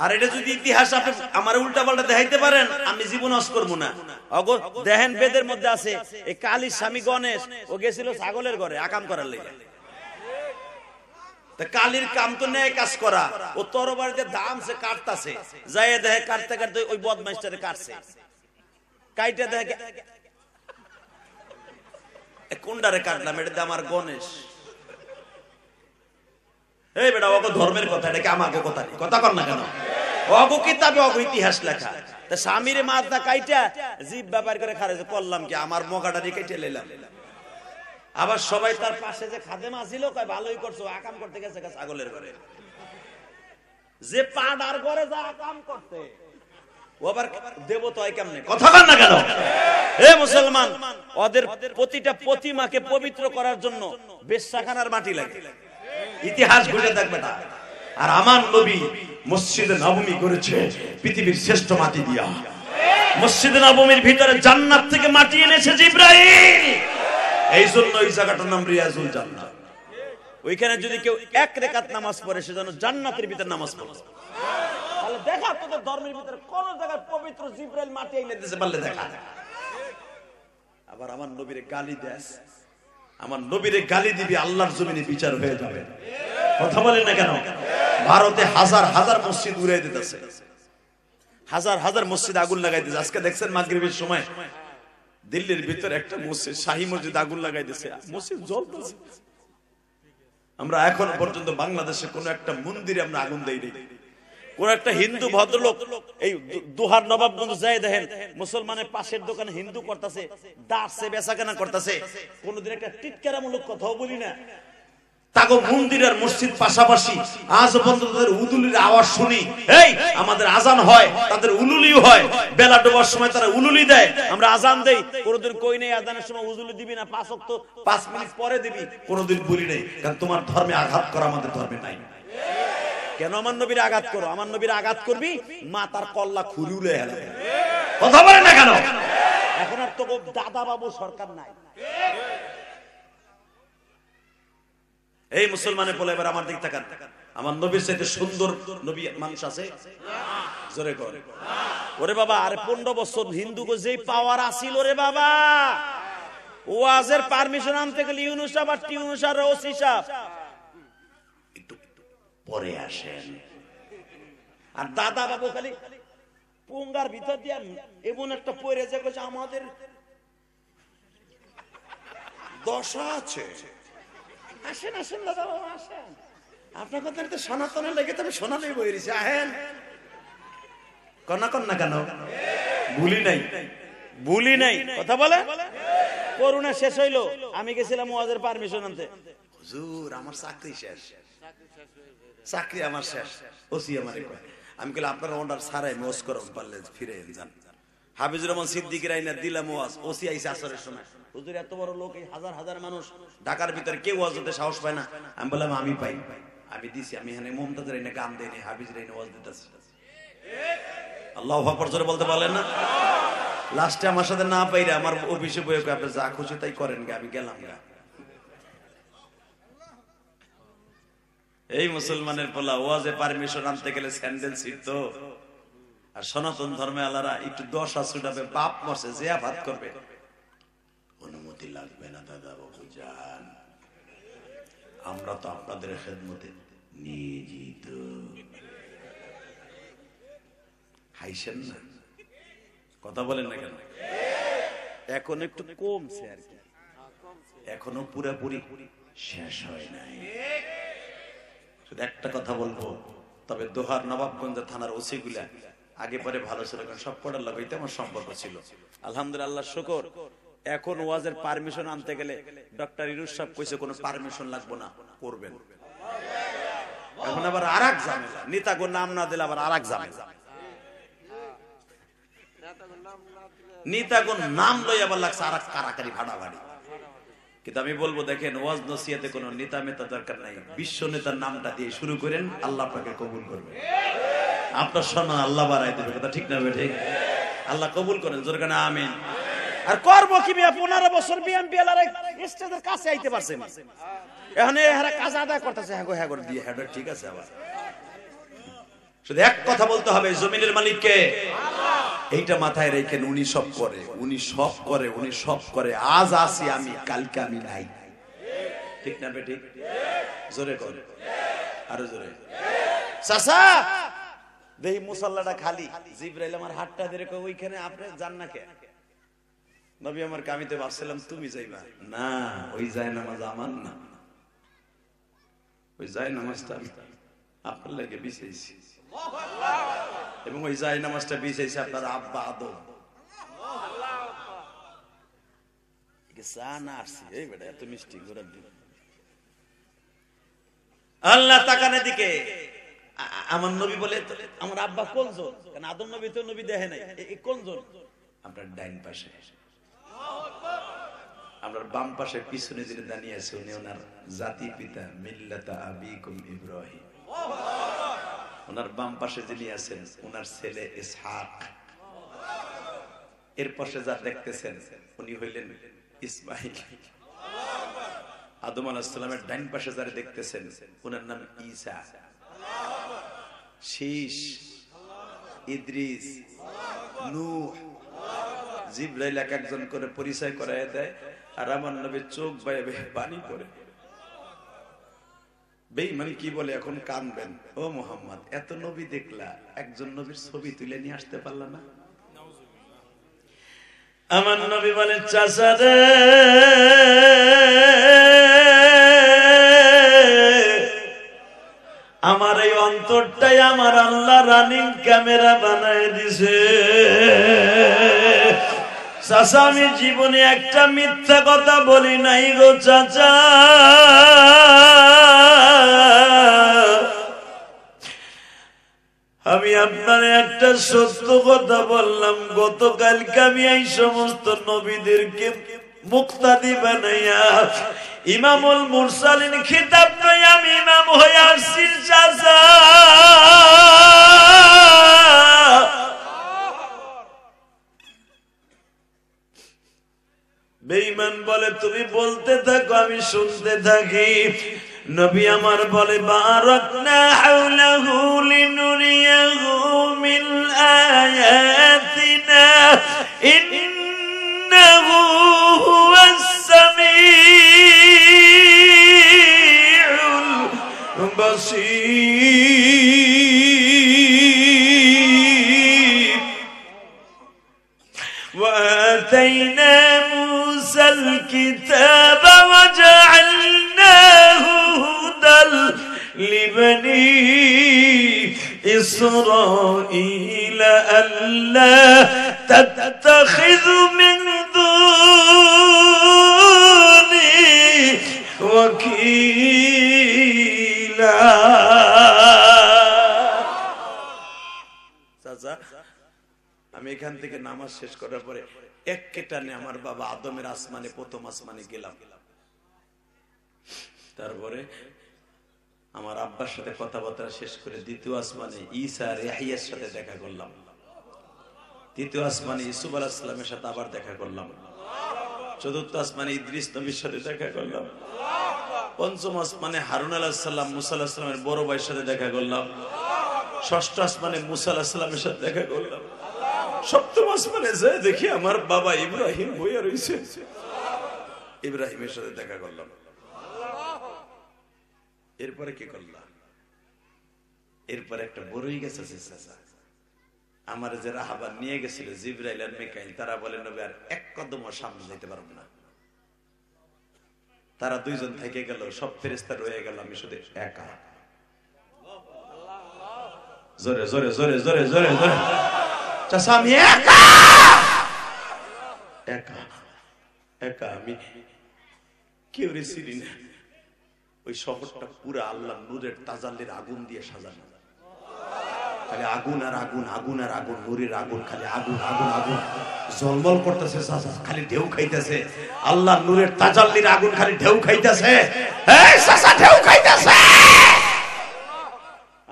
আর এটা যদি ইতিহাস আপনি আমার উল্টা পাল্টা দেখাইতে পারেন, আমি জীবন অস করবো না। দেখেন বেদের মধ্যে আছে এই কালীর স্বামী গণেশ ও গেছিল ছাগলের ঘরে আকাম করার লেগে। কালীর কাম তো ন্যায় কাজ করা, ও তরবারিতে দাম সে কাটতাছে, যাই দেখে কাটতে কাটতে ওই বদমাইশটারে কাটছে, কাইটা দেখে কোনটারে কাটলাম, এটা আমার গণেশ। এই বেটা ওগো ধর্মের কথা, এটা কি আমাকে কথা নেই, কথা কর না কেন? অগো কিতাবে অগো ইতিহাস লেখা। তা স্বামীর মাথা কাইটা জীব ব্যাপার করে খারেছে করলাম কি, আমার মগাটারি কেটে নিলাম। আবার সবাই তার পাশে যে খাদেম আছিল কয় ভালোই করছো, আকাম করতে গেছে ছাগলের ঘরে। যে পাড়ার ঘরে যা আকাম করতে ও আবার দেবতা হয় কেমনে, কথা বল না কেন? হে মুসলমান, ওদের প্রতিটা প্রতিমাকে পবিত্র করার জন্য বেশ্যাখানার মাটি লাগে, ইতিহাস ঘুরে দেখবে না। আর আমার নবী মসজিদে নববী করেছে পৃথিবীর শ্রেষ্ঠ মাটি দিয়া। মসজিদে নববীর ভিতরে জান্নাত থেকে মাটি এনেছে জিবরাইল, এই জন্য এই জায়গাটার নাম রিয়াজুল জান্নাত। ওইখানে যদি কেউ এক রাকাত নামাজ পড়ে সে যেন জান্নাতের ভিতরে নামাজ পড়ে। তাহলে দেখা তোদের ধর্মের ভিতরে কোন জায়গায় পবিত্র জিবরাইল মাটি এনে দিয়েছে বললে দেখা। আবার আমার নবীরে গালি দেস, আমার নবীরে গালি দিবি, আল্লাহর জমিনে বিচার হয়ে যাবে। কথা বলেন না কেন? ভারতে হাজার হাজার মসজিদ উড়াই দিতেছে, হাজার হাজার মসজিদ আগুন লাগাই দিতেছে। আজকে দেখছেন মাগরিবের সময় দিল্লির ভিতরে একটা মসজিদ, শাহী মসজিদ আগুন লাগাই দিতেছে, মসজিদ জ্বলতেছে। আমরা এখন পর্যন্ত বাংলাদেশে কোন একটা মন্দিরে আমরা আগুন দেইনি। কোন একটা হিন্দু ভদ্রলোক এই দোহার নবাবগঞ্জ যায় দেখেন মুসলমানের পাশের দোকানে হিন্দু করতেছে, দাঁড়ছে বেচাকেনা করতেছে, কোনদিন একটা টিটকারামূলক কথাও বলি না। তাগো মন্দির আর মসজিদ পাশাপাশি, আজ পর্যন্ত তাদের উলুলির আওয়াজ শুনি। এই আমাদের আজান হয়, তাদের উলুলিও হয়, বেলা ডোবার সময় তারা উলুলি দেয়, আমরা আজান দেই। কোনদিন কই নেই আজানের সময় উলুলি দিবি না, 5 ওয়াক্ত 5 মিনিট পরে দিবি, কোনদিন বলি নেই। কারণ তোমার ধর্মে আঘাত করা আমাদের ধর্মে নাই। কেন আমার নবীর আঘাত করো? আমার নবীর আঘাত করবি মা তার কল্লা খুরি উলে হেলে। কথা বলেন না কেন? এখন আর তো দাদা বাবু সরকার নাই। এই মুসলমানের বলে এবার আমার দিক তাকান, আমার নবীর চাইতে সুন্দর নবী মানুষ আছে? জোরে কর। ওরে বাবা, আরে 15 বছর হিন্দুকে যেই পাওয়ার আসিল রে বাবা, ওয়াজের পারমিশন আনতে গেলে ইউনুস সাহেব আর টিউনুস আর ওসি সাহেব একটু পরে আসেন। আর দাদা বাবু খালি পোঙ্গার ভিতর দিয়ে এমন একটা পরে যে আমাদের দশা আছে। আসেন আসেন দাদা বাবা আসেন, আপনার কথা তো সনাতনের লেগে তবে শোনালেই বইরেছে, আহেন। কন্যা কন্যা কেন? ভুলি নাই, ভুলি নাই। কথা বলে করোনা শেষ হইলো, আমি গেছিলাম ওয়াজের পারমিশন আনতে। হুজুর আমার চাকরি শেষ, চাকরি আমার শেষ। ওসি আমারে কয়, আমি কইলাম আপনার অর্ডার ছাড়াই মোজ করুন, পারলে ফিরে যান। হাফিজুর রহমান সিদ্দিকীর আইনা দিলাম ওয়াজ, ওসি আইছে আসরের সময়। হুজুর এত বড় লোক, এই হাজার হাজার মানুষ ঢাকার ভিতরে কেউ ওয়াজ দিতে সাহস পায় না। আমি বললাম আমি পাই, আমি দিছি। আমি এখানে মমতাজের আইনা গান দেইনি, হাফিজের আইনা ওয়াজ দিতেছি। আল্লাহু আকবার জোরে বলতে পারলেন না? লাস্টে আমার সাথে না পাইরে আমার অফিসে বইয়ে কয় আপনি যা খুশি তাই করেন গে, আমি গেলাম গা। এই মুসলমানের পোলা ওয়াজে পারমিশন আনতে গেলে স্যান্ডেল ছিড়তো। আর সনাতন ধর্মে আলারা একটু 10 ছুটাবে, বাপ মরছে যে আঘাত করবে, অনুমতি লাগবে না দাদা বাবু যান, আমরা তো আপনাদের খেদমতে নিয়োজিত। হাইছেন না? কথা বলেন না কেন? এখন একটু কমছে আর কি, এখনো পুরোপুরি শেষ হয় নাই। শুধু একটা কথা বলবো, তবে দোহার নবাবগঞ্জ থানার ওসি গুলা আগে পরে ভালো ছিল, কারণ সব কটার লাগাইতে আমার সম্পর্ক ছিল। আলহামদুলিল্লাহ শুকর, এখন ওয়াজের পারমিশন আনতে গেলে ডক্টর ইউনুস সাহেব কইছে কোনো পারমিশন লাগবে না, করবেন। এখন আবার আরেক ঝামেলা, নেতাগো নাম না দিলে আবার আরেক ঝামেলা। নেতাগো নাম লই আবার লাগছে আরেক কারাকারি ভাড়াভাড়ি। কিন্তু আমি বলবো দেখেন, ওয়াজ নসিহতে কোনো নেতা মেতা দরকার নাই, বিশ্ব নেতার নামটা দিয়ে শুরু করেন, আল্লাহ আপনাকে কবুল করবে। আপনার সম্মান আল্লাহ বাড়াই দেবে, কথা ঠিক না বেঠে? আল্লাহ কবুল করেন, জোরে কানে আমিন। আর করবো কি 15 বছর বিএনপি এলার স্টেজের কাছে আইতে পারছেন, এখন এরা কাজ আদায় করতেছে, হ্যাঁ হ্যাঁ করে দিয়ে হ্যাঁ ঠিক আছে। আবার শুধু এক কথা বলতে হবে, জমিনের মালিক কে? এইটা মাথায় রেখেন। উনি সব করে, উনি সব করে, উনি সব করে। আজ আসি আমি, কালকে আমি নাই। ঠিক না বেটি? জোরে করে, আরো জোরে। চাচা দেই মুসাল্লাটা খালি, জিবরাইল আমার হাতটা ধরে কই ওইখানে আপনি যান না কে? নবী আমার কামিতে ভাবছিলাম তুমি যাইবা না, ওই যায় নামাজ আমার না, ওই যায় নামাজটা আপনার লাগে বিছাইছি, এবং ওই যায় নামাজটা বিছাইছে আপনার আব্বা আদম। এত মিষ্টি ঘোরার দিন আল্লাহ তাকানের দিকে। আমার নবী বলে আমার আব্বা কোনজন? কারণ আদম নবী তো নবী দেখে নাই, কোনজন? আপনার ডাইন পাশে, আপনার বাম পাশে পিছনে যিনি দাঁড়িয়ে আছে উনি ওনার জাতি পিতা মিল্লাতা আবিকুম ইব্রাহিম। ওনার বাম পাশে যিনি আছেন ওনার ছেলে ইসহাক। এর পাশে যা দেখতেছেন উনি হইলেন ইসমাইল। আদম আলাইহিস সালামের ডাইন পাশে যারা দেখতেছেন ওনার নাম ঈসা। শীষ, ইদ্রিস, নূহ, জিবরাইল এক একজন করে পরিচয় করায় দেয়, আর আমার নবী চোখ বাইবে পানি পড়ে। বেঈমান কি বলে এখন কানবেন, ও মুহাম্মদ এত নবী দেখলা, একজন নবীর ছবি তুলে নিয়ে আসতে পারলা না? আমার নবী বলেন চাচা রে, আমার এই অন্তরটাই আমার আল্লাহ রানিং ক্যামেরা বানায় দিছে। চাচা আমি জীবনে একটা মিথ্যা কথা বলি নাই গো চাচা। আমি আপনার একটা সত্য কথা বললাম, গতকালকে আমি এই সমস্ত নবীদেরকে মুক্তাদি বানাইয়া ইমামুল মুরসালিন খিতাব নই আমি ইমাম হয়ে আসছি চাচা। বেঈমান বলে তুমি বলতে থাকো আমি শুনতে থাকি। নবী আমার বলে বারাকনা হাওলাহু লিনুরিয়াহু মিন আয়াতিনা ইন্নাহু হুয়াস সামিউল বাসীর ওয়া আতাইনা মুসাল কিতাবা ওয়া জাআলনাহু হুদাল লিবনি إسرائيل ألا تتخذوا من دوني وكيلا চাচা আমি এখান থেকে নামাজ শেষ করার পরে এক কেটানে আমার বাবা আদমের আসমানে, প্রথম আসমানে গেলাম। তারপরে আমার আব্বার সাথে কথাবার্তা শেষ করে দ্বিতীয় আসমানে ঈসা আর ইয়াহইয়ার সাথে দেখা করলাম। তৃতীয় আসমানে ইউসুফ আলাইহিস সালামের সাথে আবার দেখা করলাম। চতুর্থ আসমানে ইদ্রিস নবীর সাথে দেখা করলাম। পঞ্চম আসমানে হারুন আলাইহিস সালাম মুসা আলাইহিস সালামের বড় ভাইয়ের সাথে দেখা করলাম। ষষ্ঠ আসমানে মুসা আলাইহিস সালামের সাথে দেখা করলাম। সপ্তম আসমানে যায় দেখি আমার বাবা ইব্রাহিম বইয়া রয়েছে, ইব্রাহিমের সাথে দেখা করলাম। এরপরে কি করলাম? এরপরে একটা বড়ই গেছে আমার যে রাহাবা নিয়ে গেছিল জিবরাইল আর মিকাইল, তারা বলে নবী আর এক কদম সামনে যেতে পারবো না। তারা দুইজন থেকে গেল, সব ফেরেশতা রয়ে গেল, আমি শুধু একা। জোরে জোরে জোরে জোরে জোরে জোরে চাচা আমি একা একা একা। আমি কেউ রেছিলি না। ওই শহরটা পুরা আল্লাহ নূরের তাজাল্লির আগুন দিয়ে সাজানো, খালি আগুন আর আগুন, আগুন আর আগুন, নূরের আগুন, খালি আগুন আগুন আগুন ঝলমল করতেছে, খালি ঢেউ খাইতেছে। আল্লাহ নূরের তাজাল্লির আগুন খালি ঢেউ খাইতেছে, এই চাচা ঢেউ খাইতেছে।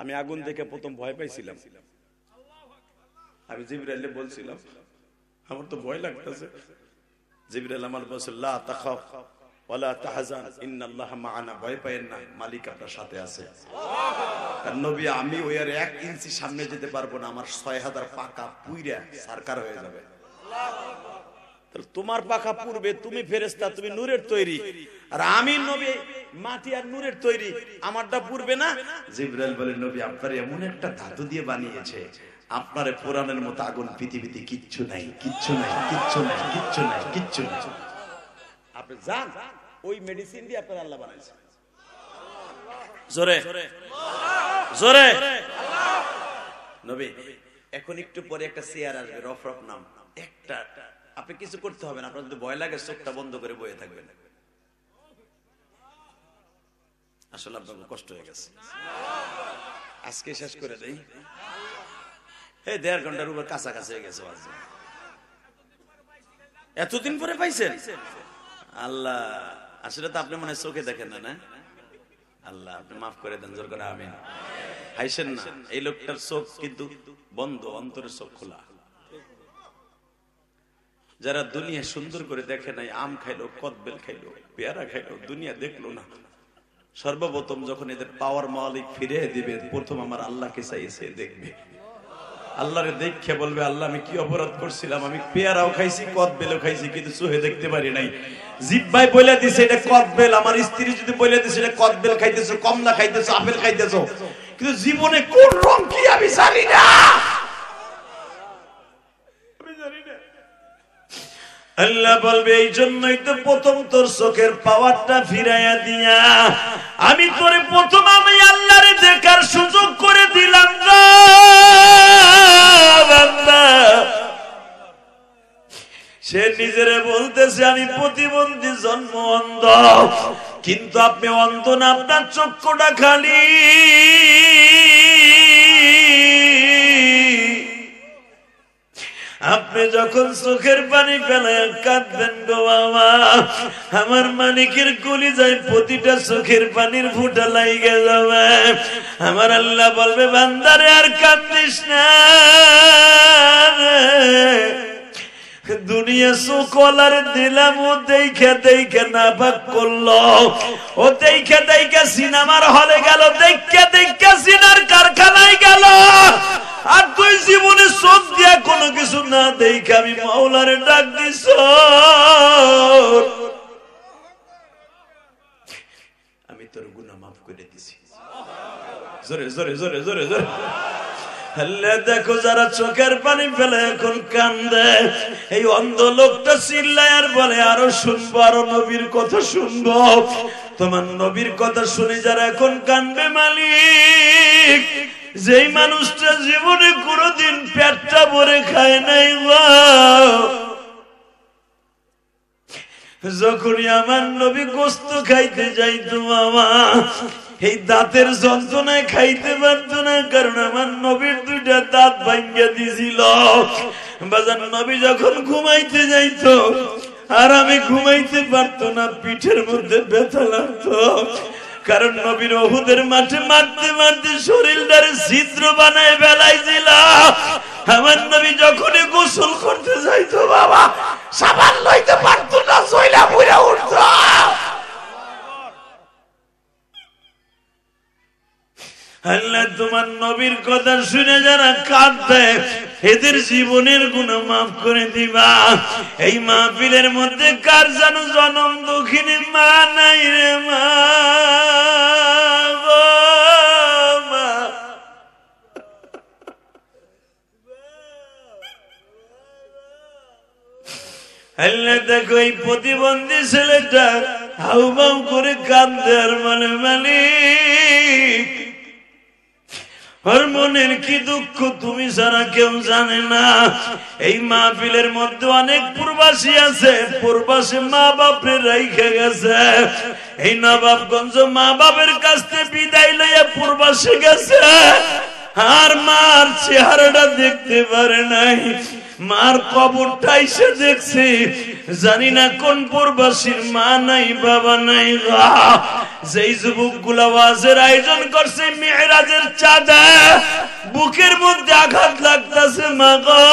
আমি আগুন দেখে প্রথম ভয় পাইছিলাম। আমি জিবরাইলে বলছিলাম আমার তো ভয় লাগতেছে। জিবরাইল আমার বলছে লা তাখাফ ওয়ালা তাহজান ইন্নাল্লাহা মা'ানা, ভয় পায়েন না, মালিক আপনার সাথে আছে। কারণ নবী আমি ওই আর 1 ইঞ্চি সামনে যেতে পারবো না, আমার 6000 পাকা পুইরা সরকার হয়ে যাবে। তাহলে তোমার পাকা পূর্বে, তুমি ফেরেশতা, তুমি নূরের তৈরি, আর আমি নবী মাটি আর নূরের তৈরি, আমারটা পূর্বে না। জিবরাইল বলে নবী আপনার এমন একটা ধাতু দিয়ে বানিয়েছে, আপনারে পুরাণের মতো আগুন পৃথিবীতে কিচ্ছু নাই, কিচ্ছু নাই, কিচ্ছু নাই, কিচ্ছু নাই, কিচ্ছু নাই। আপনি জান ওই মেডিসিন দিয়ে আপনার আল্লাহ বানাইছে। জোরে জোরে নবী। এখন একটু পরে একটা চেয়ার আসবে, রফরফ নাম, একটা আপনি কিছু করতে হবে না, আপনার যদি ভয় লাগে চোখটা বন্ধ করে বসে থাকবেন। আসলে আপনার কষ্ট হয়ে গেছে, আজকে শেষ করে দেই। এই 1.5 ঘন্টার উপর কাছাকাছি হয়ে গেছে। এতদিন পরে পাইছেন? আল্লাহ, আসলে তো আপনি মনে হয় চোখে দেখেন না, না? আল্লাহ আপনি মাফ করে দেন, জোর করে আমিন। হাইছেন না, এই লোকটার চোখ কিন্তু বন্ধ, অন্তরের চোখ খোলা। যারা দুনিয়া সুন্দর করে দেখে নাই, আম খাইলো, কদবেল খাইলো, পেয়ারা খাইলো, দুনিয়া দেখলো না, সর্বপ্রথম যখন এদের পাওয়ার মালিক ফিরে দিবে, প্রথম আমার আল্লাহকে চাইছে দেখবে। আল্লাহরে দেখে বলবে আল্লাহ আমি কি অপরাধ করছিলাম, আমি পেয়ারাও খাইছি, কদবেলও খাইছি, কিন্তু চোখে দেখতে পারি নাই। জিহ্বায় বলে দিছে এটা কদবেল, আমার স্ত্রী যদি বলে দিছে এটা কদবেল খাইতেছো, কমলা খাইতেছো, আপেল খাইতেছো, কিন্তু জীবনে কোন রং কি আমি জানি না, আমি জানি না। আল্লাহ বলবে এই জন্যই তো প্রথম তোর চোখের পাওয়ারটা ফিরাইয়া দিয়া আমি তোরে প্রথম আমি আল্লাহরে দেখার সুযোগ করে দিলাম না বান্দা। সে নিজেরে বলতেছে আমি প্রতিবন্ধী, জন্ম অন্ধ, কিন্তু আপনি অন্ধ না, আপনার চক্ষুটা খালি। আপনি যখন চোখের পানি ফেলায় কাঁদবেন গো বাবা, আমার মালিকের কলিজায় প্রতিটা চোখের পানির ফুটা লাইগে যাবে। আমার আল্লাহ বলবে বান্দারে আর কাঁদিস না, দুনিয়া সুকলার দিলাম, ও দেখে দেখে না ভাগ করলো, ও দেখে দেখে সিনেমার হলে গেল, দেখে দেখে সিনার কারখানায় গেল, আর তুই জীবনে চোখ দিয়া কোনো কিছু না দেখে আমি মাওলারে ডাক দিস, আমি তোর গুনাহ মাফ করে দিছি। জোরে জোরে জোরে জোরে জোরে আল্লাহ। দেখো যারা চোখের পানি ফেলে এখন কান্দে, এই অন্ধ লোকটা চিল্লায় আর বলে আরো শুনবো, আরো নবীর কথা শুনবো। তোমার নবীর কথা শুনে যারা এখন কান্দবে মালিক, যেই মানুষটা জীবনে কোনোদিন পেটটা ভরে খায় নাই, যখনই আমার নবী গোস্ত খাইতে যাইতো মামা, এই দাঁতের যন্ত্রণায় খাইতে পারত না, কারণ আমার নবীর 2টা দাঁত ভাঙ্গা দিছিল। বাজার নবী যখন ঘুমাইতে যাইতো আর আমি ঘুমাইতে পারতো না, পিঠের মধ্যে ব্যথা লাগতো, কারণ নবীর উহুদের মাঠে মারতে মারতে শরীরটারে ছিদ্র বানায় ফেলাইছিল। আমার নবী যখনই গোসল করতে যাইতো বাবা, সাবান লইতে পারতো না, জয়লা পুরা উঠতো। আল্লাহ তোমার নবীর কথা শুনে যারা কাঁদবে এদের জীবনের গুনাহ মাফ করে দিবা। এই মাহফিলের মধ্যে কার যেন জনম দুঃখিনী মা নাই রে মা, আল্লাহ দেখো এই প্রতিবন্ধী ছেলেটা হাউমাউ করে কাঁদে আর মানে মালিক ওর মনের কি দুঃখ তুমি ছাড়া কেউ জানে না। এই মাহফিলের মধ্যে অনেক প্রবাসী আছে, প্রবাসী মা বাপরে রাইখে গেছে, এই নবাবগঞ্জ মা বাপের কাছ থেকে বিদায় লইয়া প্রবাসী গেছে, আর মার চেহারাটা দেখতে পারে নাই, মার কবরটা এসে দেখছি, জানি না কোন প্রবাসীর মা নাই বাবা নাই। যেই যুবক গুলা ওয়াজের আয়োজন করছে মেরাজের চাঁদে, বুকের মধ্যে আঘাত লাগতেছে, মা গো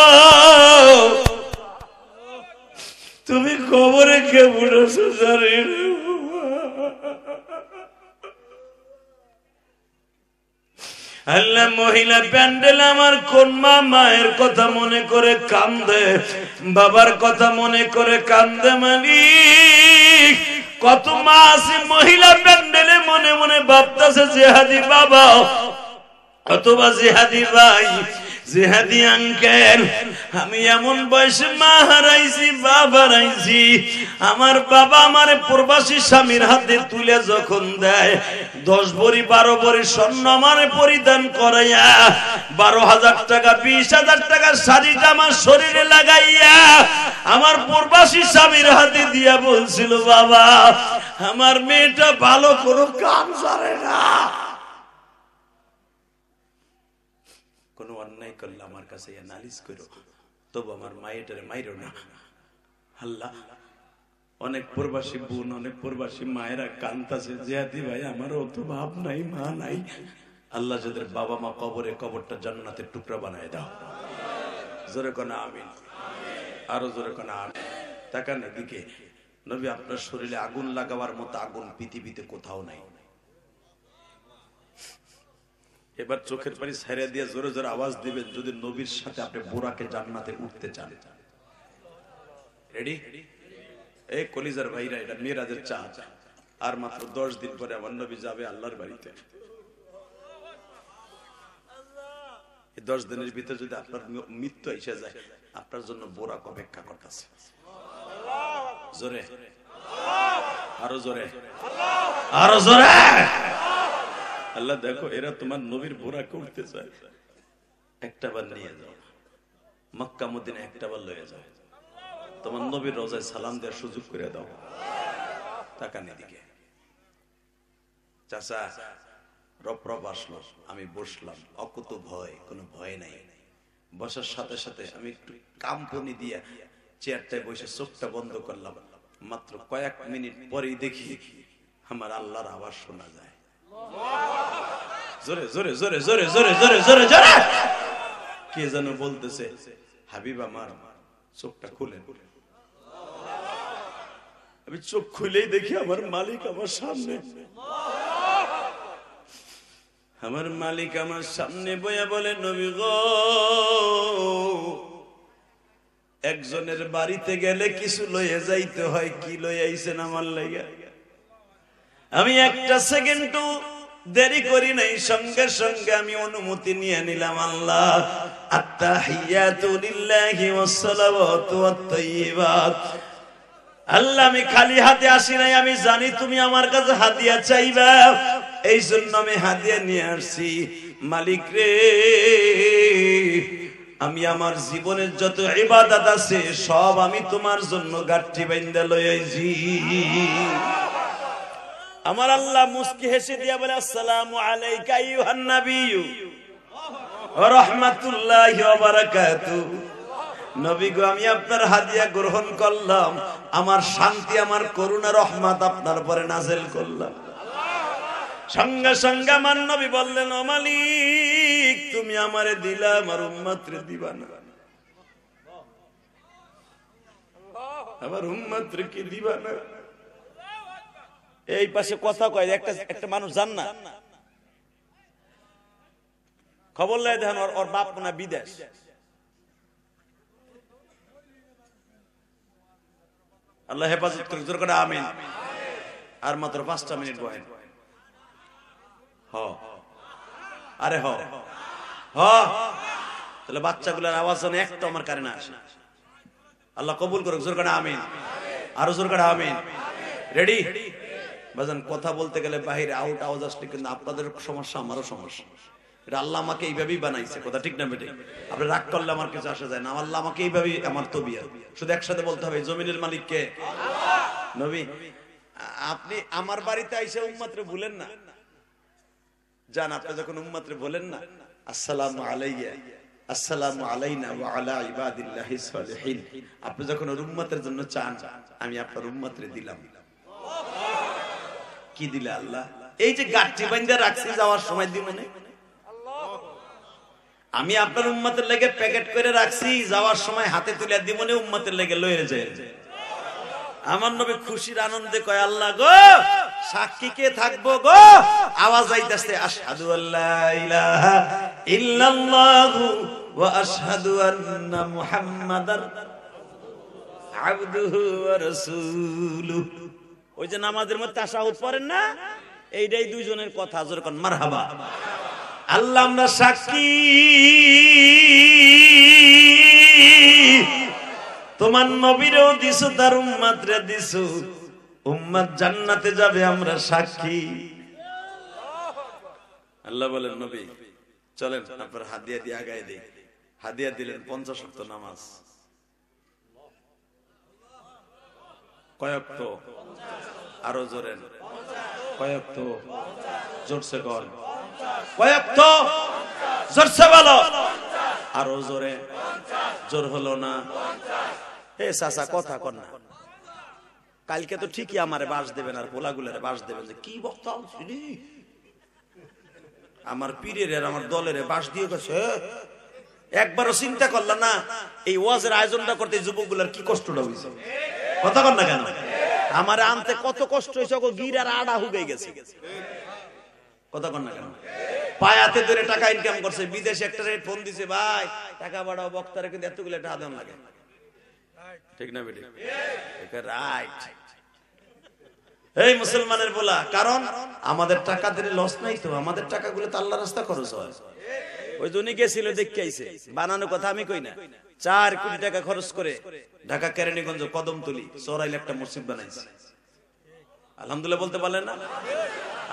তুমি কবরে কে বুড়েছো জানি না। আল্লাহ মহিলা প্যান্ডেল আমার কোন মা মায়ের কথা মনে করে কান্দে, বাবার কথা মনে করে কান্দে। মালিক কত মা আছে মহিলা প্যান্ডেলে মনে মনে ভাবতেছে জিহাদি বাবা অথবা জিহাদি ভাই, জিহাদি আঙ্কেল, আমি এমন বয়সে মা হারাইছি, বাবা হারাইছি। আমার বাবা আমারে প্রবাসী স্বামীর হাতে তুলে যখন দেয় 10 ভরি 12 ভরি স্বর্ণ আমারে পরিধান করাইয়া 12,000 টাকা 20,000 টাকার শাড়িটা আমার শরীরে লাগাইয়া আমার প্রবাসী স্বামীর হাতে দিয়া বলছিল, বাবা আমার মেয়েটা ভালো কোনো কাম জানে না, কোন অন্যায় করলে আমার কাছে নালিশ করো, তবু আমার মায়েটারে মাইরো না। আল্লাহ অনেক প্রবাসী বোন, অনেক প্রবাসী মায়েরা কান্তাছে, জিহাদি ভাই আমারও তো বাপ নাই মা নাই। আল্লাহ যাদের বাবা মা কবরে, কবরটা জান্নাতের টুকরা বানায় দাও। জোরে কোন আমিন, আরো জোরে কোন আমিন। তাকান এদিকে, নবী আপনার শরীরে আগুন লাগাবার মতো আগুন পৃথিবীতে কোথাও নাই। এবার চোখের পানি ছাইরা দিয়ে জোরে জোরে আওয়াজ দিবেন যদি নবীর সাথে আপনি বোরাকে জান্নাতে উঠতে চান। রেডি? এই কলিজার ভাইরা, এটা মিরাজের চাঁদ। আর মাত্র 10 দিন পরে আমার নবী যাবে আল্লাহর বাড়িতে। এই 10 দিনের ভিতরে যদি আপনার মৃত্যু এসে যায়, আপনার জন্য বোরাক অপেক্ষা করতেছে। জোরে, আরো জোরে, আরো জোরে। আল্লাহ দেখো এরা তোমার নবীর বোরাকে উঠতে চায়, একটা বার নিয়ে যাও মক্কা মদিনা, একটা বার লয়ে যাও, তোমার নবীর রোজায় সালাম দেওয়ার সুযোগ করে দাও। তাকান এদিকে, চাচা রপ রপ আসলো, আমি বসলাম, অকুত ভয়, কোনো ভয় নাই। বসার সাথে সাথে আমি একটু কাম্পনি দিয়ে চেয়ারটায় বসে চোখটা বন্ধ করলাম। মাত্র কয়েক মিনিট পরেই দেখি আমার আল্লাহর আওয়াজ শোনা যায়। জোরে জোরে জোরে জোরে জোরে জোরে জোরে জোরে কে যেন বলতেছে, হাবিব আমার চোখটা খুলে। আমি চোখ খুলেই দেখি আমার মালিক আমার সামনে। আমার মালিক আমার সামনে বইয়া বলে, নবী গো, একজনের বাড়িতে গেলে কিছু লইয়া যাইতে হয়, কি লইয়া আইছেন আমার লাগা? আমি একটা সেকেন্ডও দেরি করি নাই, সঙ্গে সঙ্গে আমি অনুমতি নিয়ে নিলাম। আল্লাহ আত্তাহিয়াতু লিল্লাহি ওয়াস সালাওয়াতু ওয়াত তাইয়্যিবাত। আল্লাহ আমি খালি হাতে আসি নাই, আমি জানি তুমি আমার কাছে হাদিয়া চাইবা, এই জন্য আমি হাদিয়া নিয়ে আসছি। মালিক রে, আমি আমার জীবনের যত ইবাদত আছে সব আমি তোমার জন্য গাঁঠি বাইন্ধা লই আইছি। আমার আল্লাহ মুস্কি হেসে দিয়া বলে, আসসালামু আলাইকা আইয়ুহান নাবিয়্যু ওয়া রাহমাতুল্লাহি ওয়া বারাকাতুহু। নবী গো, আমি আপনার হাদিয়া গ্রহণ করলাম, আমার শান্তি, আমার করুণা, রহমত আপনার পরে নাযিল করলাম। সঙ্গে সঙ্গে আমার নবী বললেন, ও মালিক, তুমি আমারে দিলা, আমার উম্মতরে দিবা না? আমার উম্মতরে কি দিবা না? এই পাশে কথা কয়, একটা মানুষ জান না, খবর লাই দেখেন ওর বাপ না বিদেশ। আল্লাহ হেফাজত করে, জোর করে আমিন। আর মাত্র 5টা মিনিট বহেন। আরে তাহলে বাচ্চাগুলোর আওয়াজ একটা আমার কানে না আসে। আল্লাহ কবুল করুক, জোর করে আমিন, আরো জোর করে আমিন। রেডি? বাজান, কথা বলতে গেলে বাহিরে আউট আওয়াজ আসলে কিন্তু আপনাদের সমস্যা, আমারও সমস্যা। এটা আল্লাহ আমাকে এইভাবেই বানাইছে, কথা ঠিক না বেটে? আপনি রাগ করলে আমার কিছু আসা যায় না, আল্লাহ আমাকে এইভাবেই, আমার তবিয়ত। শুধু একসাথে বলতে হবে, জমিনের মালিক কে? নবী। আপনি আমার বাড়িতে আইসা উম্মতরে ভুলেন না, জান আপনি যখন উম্মতরে বলেন না, আসসালামু আলাইয়া, আসসালামু আলাইনা ওয়া আলা ইবাদিল্লাহিস সালিহিন, আপনি যখন ওর উম্মতের জন্য চান, আমি আপনার উম্মতরে দিলাম। কি দিলে আল্লাহ? এই যে গাঁঠি বাঁধা রাখছি, যাওয়ার সময় দিব না? আমি আপনার উম্মতের লেগে প্যাকেট করে রাখছি, যাওয়ার সময় হাতে তুলে দিব না, উম্মতের লেগে লয়ে যায়। আমার নবী খুশির আনন্দে কয়, আল্লাহ গো, সাক্ষী কে থাকবো গো? আওয়াজ আইতাছে আশহাদু আল্লা ইলাহা ইল্লাল্লাহু ওয়া আশহাদু আন্না মুহাম্মাদার আবদুহু ওয়া রাসূলুহু। ওই যে নামাজের মধ্যে তাশাহুদ পড়েন না, এইটাই দুইজনের কথা। জোরে কোন মারহাবা। আল্লাহ আমরা সাক্ষী, তোমার নবীরও দিছো, তার উম্মতরে দিছো, উম্মত জান্নাতে যাবে, আমরা সাক্ষী। আল্লাহ বলেন নবী চলেন আপনার হাদিয়া দিয়ে আগায় দেই। হাদিয়া দিলেন 50 ওয়াক্ত নামাজ। কয়ক্ত? আরো জোরে কয়ক্ত? জোরসে কর কয়ক্ত? জোরসে বলো। আরো জোরে। জোর হলো না। হে চাচা কথা কর না। কালকে তো ঠিকই আমারে বাস দেবেন আর পোলাগুলারে বাস দেবেন যে কি বক্তা আমার পীরের আর আমার দলের বাস দিয়ে গেছে। একবারও চিন্তা করলাম না এই ওয়াজের আয়োজনটা করতে যুবকগুলার কি কষ্টটা হয়েছে? কথা কর না কেন? আমার আনতে কত কষ্ট হয়েছে, গির আর আড়া হুগে গেছে। কথা কর না কেন? পায়াতে ধরে টাকা ইনকাম করছে, বিদেশে একটা রেট ফোন দিছে, ভাই টাকা বাড়াও, বক্তারে কিন্তু এতগুলো টাকা দেন লাগে। ঠিক না বেটি? রাইট। এই মুসলমানের বলা, কারণ আমাদের টাকা দিলে লস নাই তো, আমাদের টাকাগুলো তো আল্লাহর রাস্তা খরচ হয়। ওই জন্য গেছিল দেখে আইছে, বানানো কথা আমি কই না। 4 কোটি টাকা খরচ করে ঢাকা কেরানীগঞ্জ কদমতলী চড়াইলে একটা মসজিদ বানাইছে। আলহামদুলিল্লাহ বলতে পারলেন না?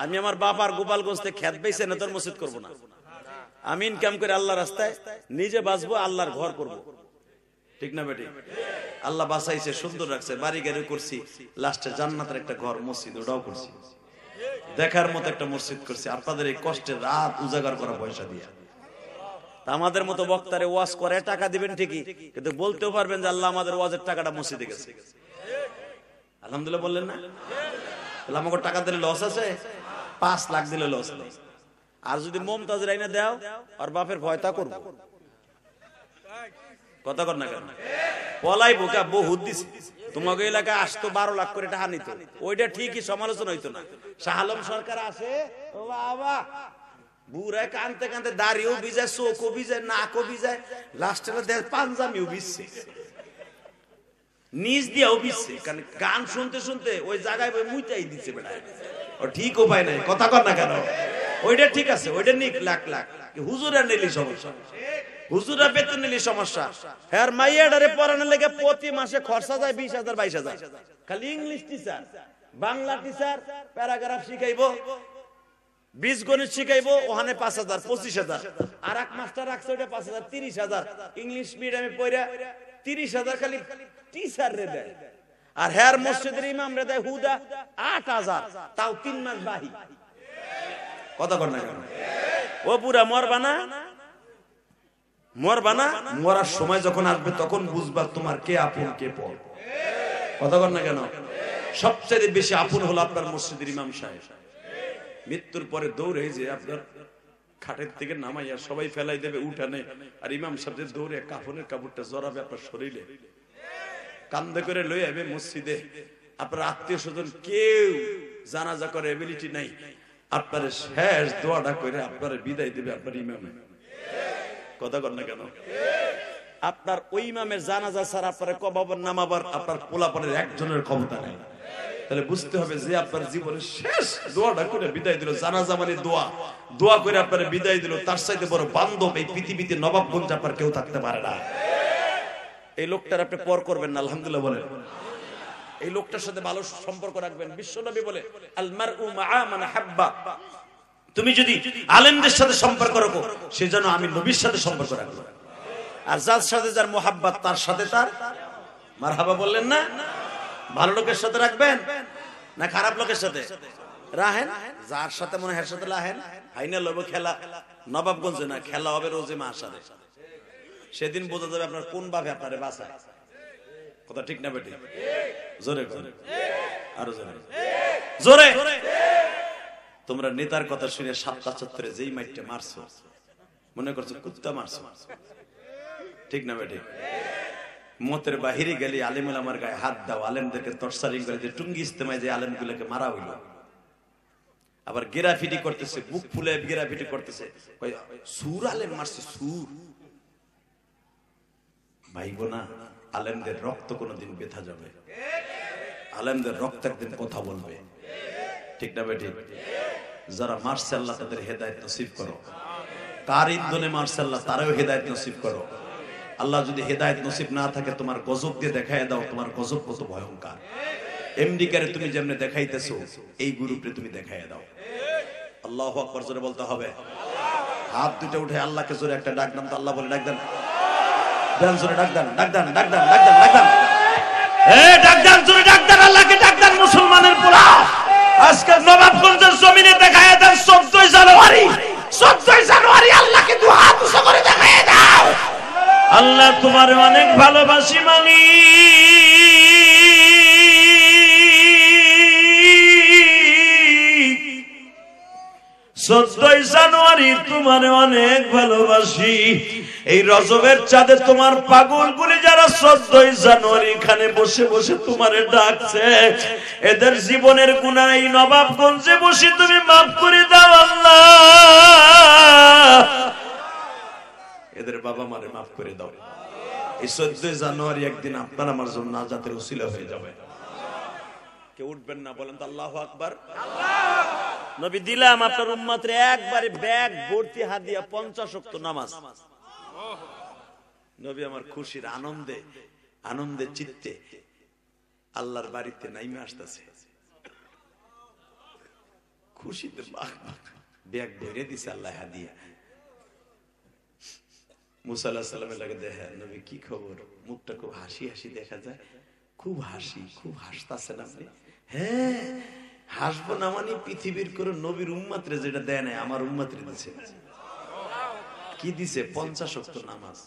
আমি আমার বাবার গোপালগঞ্জ থেকে খেত বেচে না তোর মসজিদ করবো না। আমি ইনকাম করে আল্লাহ রাস্তায় নিজে বাঁচবো, আল্লাহর ঘর করব। ঠিক না বেটি? আল্লাহ বাঁচাইছে, সুন্দর রাখছে, বাড়ি গাড়ি করছি, লাস্টে জান্নাতের একটা ঘর মসজিদ ওটাও করছি, দেখার মতো একটা মসজিদ করছি। আপনাদের এই কষ্টের রাত উজাগার করা পয়সা দিয়ে। আমাদের মতো বক্তারে ওয়াজ করে টাকা দিবেন ঠিকই, কিন্তু বলতেও পারবেন যে আল্লাহ আমাদের ওয়াজের টাকাটা মসজিদে গেছে। আলহামদুলিল্লাহ বললেন না? তাহলে আমাকে টাকা দিলে লস আছে? 5 লাখ দিলে লস নেই। আর যদি মমতাজ রাইনা দাও আর বাপের ভয়তা করবো। কথা কর না কেন? পলাই বোকা বহুত দিছে। তোমাকে এলাকায় আসতো 12 লাখ করে টাকা নিত, ওইটা ঠিকই সমালোচনা হইতো না। শাহ আলম সরকার আসে, ও বাবা বুড়া কানতে কানতে দাড়িও ভিজায়, চোখও ভিজায়, নাকও ভিজায়, লাস্টে পাঞ্জাবিও ভিজছে, নিজ দিয়েও ভিজছে। কারণ গান শুনতে শুনতে ওই জায়গায় মুইটাই দিচ্ছে বেড়ায়। ও ঠিক উপায় নাই। কথা কর না কেন? ওইটা ঠিক আছে, ওইটা নিক লাখ লাখ, হুজুরা নিলি সমস্যা, হুজুরা বেতন নিলি সমস্যা। হ্যাঁ মাইয়াডারে পড়ানোর লেগে প্রতি মাসে খরচা যায় 20,000 22,000। খালি English teacher, Bangla teacher, paragraph শিখাইবো, বীজগণিত শিখাইবো, ওখানে 5,000 25,000। আর এক মাস্টার রাখছে ওটা 5,000 30,000। ইংলিশ মিডিয়ামে পড়া 30,000 খালি টিচার রে দেয়। আর হ্যার মসজিদের ইমাম রে দেয় হুদা 8,000, তাও 3 মাস বাহি। কথা কর না কেন? ও পুরা মরবা না, মরবা না, মরার সময় যখন আসবে তখন বুঝবা তোমার কে আপন কে পর। কথা কর না কেন? সবচেয়ে বেশি আপন হলো আপনার মসজিদের ইমাম সাহেব। মৃত্যুর পরে দৌড়ে যে আপনার খাটের থেকে নামাইয়া সবাই ফেলাই দেবে উঠানে, আর ইমাম সাহেব দৌড়ে কাফনের কাপড়টা জড়াবে আপনার শরীরে, কান্দে করে লই আইবে মসজিদে। আপনার আত্মীয় স্বজন কেউ জানাজা করে এবিলিটি নাই, আপনার শেষ দোয়াটা করে আপনার বিদায় দেবে আপনার ইমামে। কথা কর না কেন? আপনার ওই ইমামের জানাজা ছাড়া আপনার কবর নামাবার আপনার পোলাপনের একজনের ক্ষমতা নেই। তাহলে বুঝতে হবে যে আপনার জীবনের শেষ দোয়াটা করে বিদায় দিল, জানাজা মানে দোয়া, দোয়া করে আপনার বিদায় দিল, তার সাথে বড় বান্ধব এই পৃথিবীতে নবাবগঞ্জ আপনার কেউ থাকতে পারে না। এই লোকটার আপনি পর করবেন না, আলহামদুলিল্লাহ বলেন। এই লোকটার সাথে ভালো সম্পর্ক রাখবেন। বিশ্বনবী বলে আল মারউ মাআ মান হাব্বা, তুমি যদি আলেমদের সাথে সম্পর্ক রাখো সে যেন আমি নবীর সাথে সম্পর্ক রাখবো। আর যার সাথে যার মোহাব্বত তার সাথে তার মারহাবা বললেন না? ভালো লোকের সাথে রাখবেন না খারাপ লোকের সাথে রাখেন? যার সাথে মনে হয় সাথে রাখেন। ফাইনাল হবে খেলা নবাবগঞ্জে, না খেলা হবে রোজে মার সাথে। সেদিন বোঝা যাবে আপনার কোন ভাবে আপনারে বাঁচায়। কথা ঠিক না বেটি? জোরে জোরে, আরো জোরে জোরে। তোমরা নেতার কথা শুনে 7টা চত্বরে যেই মাইটটা মারছো মনে করছো কুত্তা মারছো। ঠিক না বেটি? মতের বাহিরে গেলে আলেম আমার গায়ে হাত দাও, আলেমদেরকে তরসারিং করে যে টুঙ্গি ইস্তেমায় যে আলেমগুলোকে মারা হইল, আবার গেরাফিটি করতেছে, বুক ফুলে গেরাফিটি করতেছে, সুর আলেম মারছে সুর। ভাইবো না, আলেমদের রক্ত কোনোদিন ব্যথা যাবে, আলেমদের রক্ত একদিন কথা বলবে, ঠিক না বেঠিক? যারা মারছে আল্লাহ তাদের হেদায়েত নসিব করো, কার ইন্ধনে মারছে আল্লাহ তারাও হেদায়েত নসিব করো। আল্লাহ যদি হেদায়েত নসিব না থাকে তোমার গজব দিয়ে দেখায় দাও, তোমার গজব কত ভয়ঙ্কর। এমডি কারে তুমি যেমনে দেখাইতেছো এই গ্রুপে তুমি দেখায় দাও। আল্লাহু আকবার জোরে বলতে হবে। হাত দুটো উঠে আল্লাহকে জোরে একটা ডাক দান তো, আল্লাহ বলে ডাক দেন, দেন জোরে ডাক দেন, ডাক দেন, ডাক দেন, ডাক দেন, ডাক দেন, ডাক দেন জোরে ডাক দেন, আল্লাহকে ডাক দেন। মুসলমানের পোলা আজকে নবাবগঞ্জের জমিনে দেখায় দেন 14 জানুয়ারি, 14 জানুয়ারি আল্লাহকে দু হাত উঁচু করে দেখায় দাও। আল্লাহ তোমার অনেক ভালোবাসি মানি, 14 জানুয়ারি তোমার অনেক ভালোবাসি। এই রজবের চাঁদে তোমার পাগল বলে যারা 14 জানুয়ারি এখানে বসে বসে তোমারে ডাকছে, এদের জীবনের গুনাহ এই নবাবগঞ্জে বসে তুমি মাফ করে দাও আল্লাহ। এদের বাবা মারে মাফ করে দাও। এই 14 জানুয়ারি একদিন আপনার আমার জন্য নাজাতের উসিলা হয়ে যাবে। কেউ উঠবেন না, বলেন তো আল্লাহু আকবার। নবী দিলাম আপনার উম্মতের একবারে ব্যাগ ভর্তি হাদিয়া 50 ওয়াক্ত নামাজ। নবী আমার খুশির আনন্দে আনন্দে চিত্তে আল্লাহর বাড়িতে নাইমে আসতেছে, খুশিতে ব্যাগ ভরে দিছে আল্লাহ হাদিয়া। মুসা আলাইহিস সালামের লাগে দেখে, নবী কি খবর? মুখটা খুব হাসি হাসি দেখা যায়, খুব হাসি, খুব হাসতাছেন আপনি। হ্যাঁ, হাসবো না মানে পৃথিবীর কোন নবীর উম্মতরে যেটা দেয় নাই আমার উম্মতরে দিছে। কি দিছে? 50 ওয়াক্ত নামাজ।